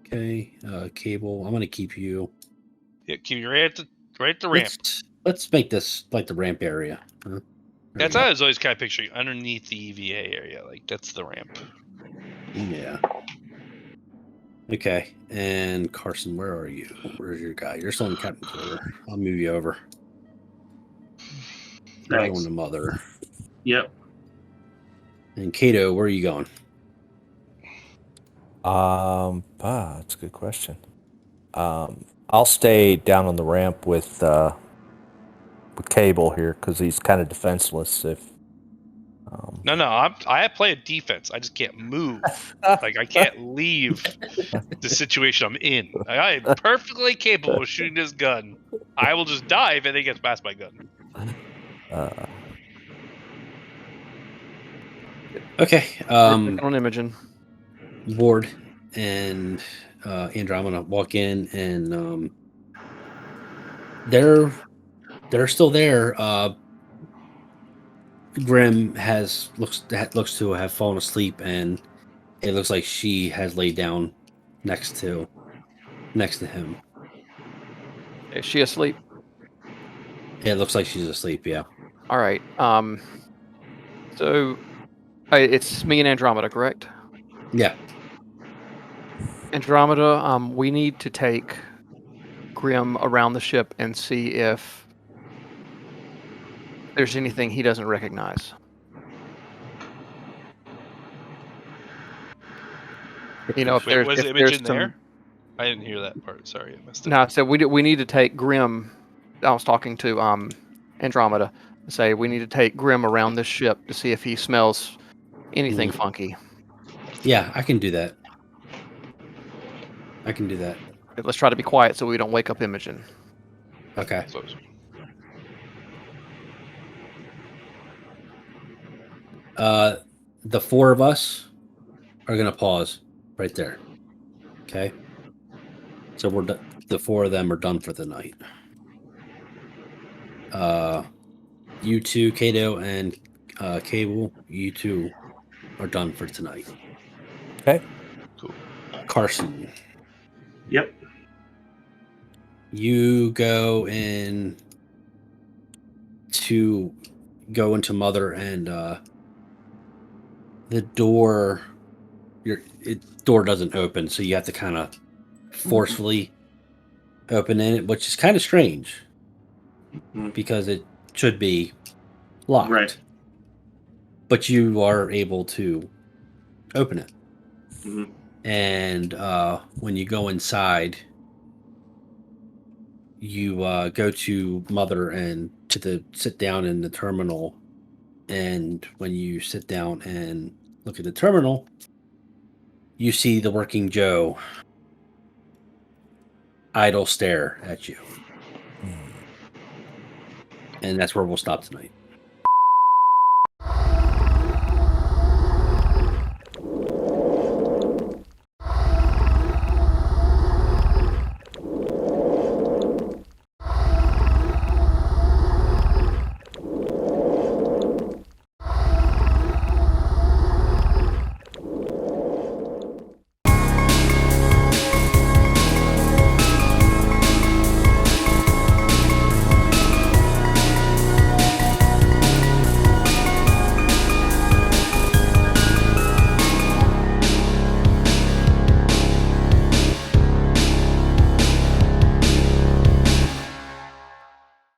Okay. Cable, I'm gonna keep you. Yeah, keep you right at the ramp. Let's make this like the ramp area. Huh? There That's we how go. I was always kind of picturing underneath the EVA area. Like that's the ramp. Yeah. Okay. And Carson, where are you? Where's your guy? You're still in Captain Quarter. I'll move you over. You're Thanks. going to Mother. Yep. And Kato, where are you going? That's a good question. I'll stay down on the ramp with Cable here because he's kind of defenseless. If No, I play a defense. I just can't move. Like I can't leave the situation I'm in. I am perfectly capable of shooting this gun. I will just die if anything gets past my gun. Okay. On Imogen. Ward and Andromeda walk in, and they're still there. Grim looks to have fallen asleep, and it looks like she has laid down next to him. Is she asleep? It looks like she's asleep. Yeah. All right. So it's me and Andromeda, correct? Yeah. Andromeda, we need to take Grim around the ship and see if there's anything he doesn't recognize. You know, if Wait, there's was if Imogen there's some. there? I didn't hear that part. Sorry, I missed it. No, I said we need to take Grim. I was talking to Andromeda. Say we need to take Grim around this ship to see if he smells anything funky. Yeah, I can do that. I can do that. Let's try to be quiet so we don't wake up Imogen. Okay. Close. The four of us are gonna pause right there. Okay. So the four of them are done for the night. You two, Kato and Cable, you two are done for tonight. okay, Cool. Carson, Yep. you go into Mother, and the door door doesn't open, so you have to kind of forcefully open it, which is kind of strange because it should be locked. Right. But you are able to open it. Mhm. And when you go inside, you go to Mother and sit down in the terminal. And when you sit down and look at the terminal, you see the working Joe idle stare at you. And that's where we'll stop tonight.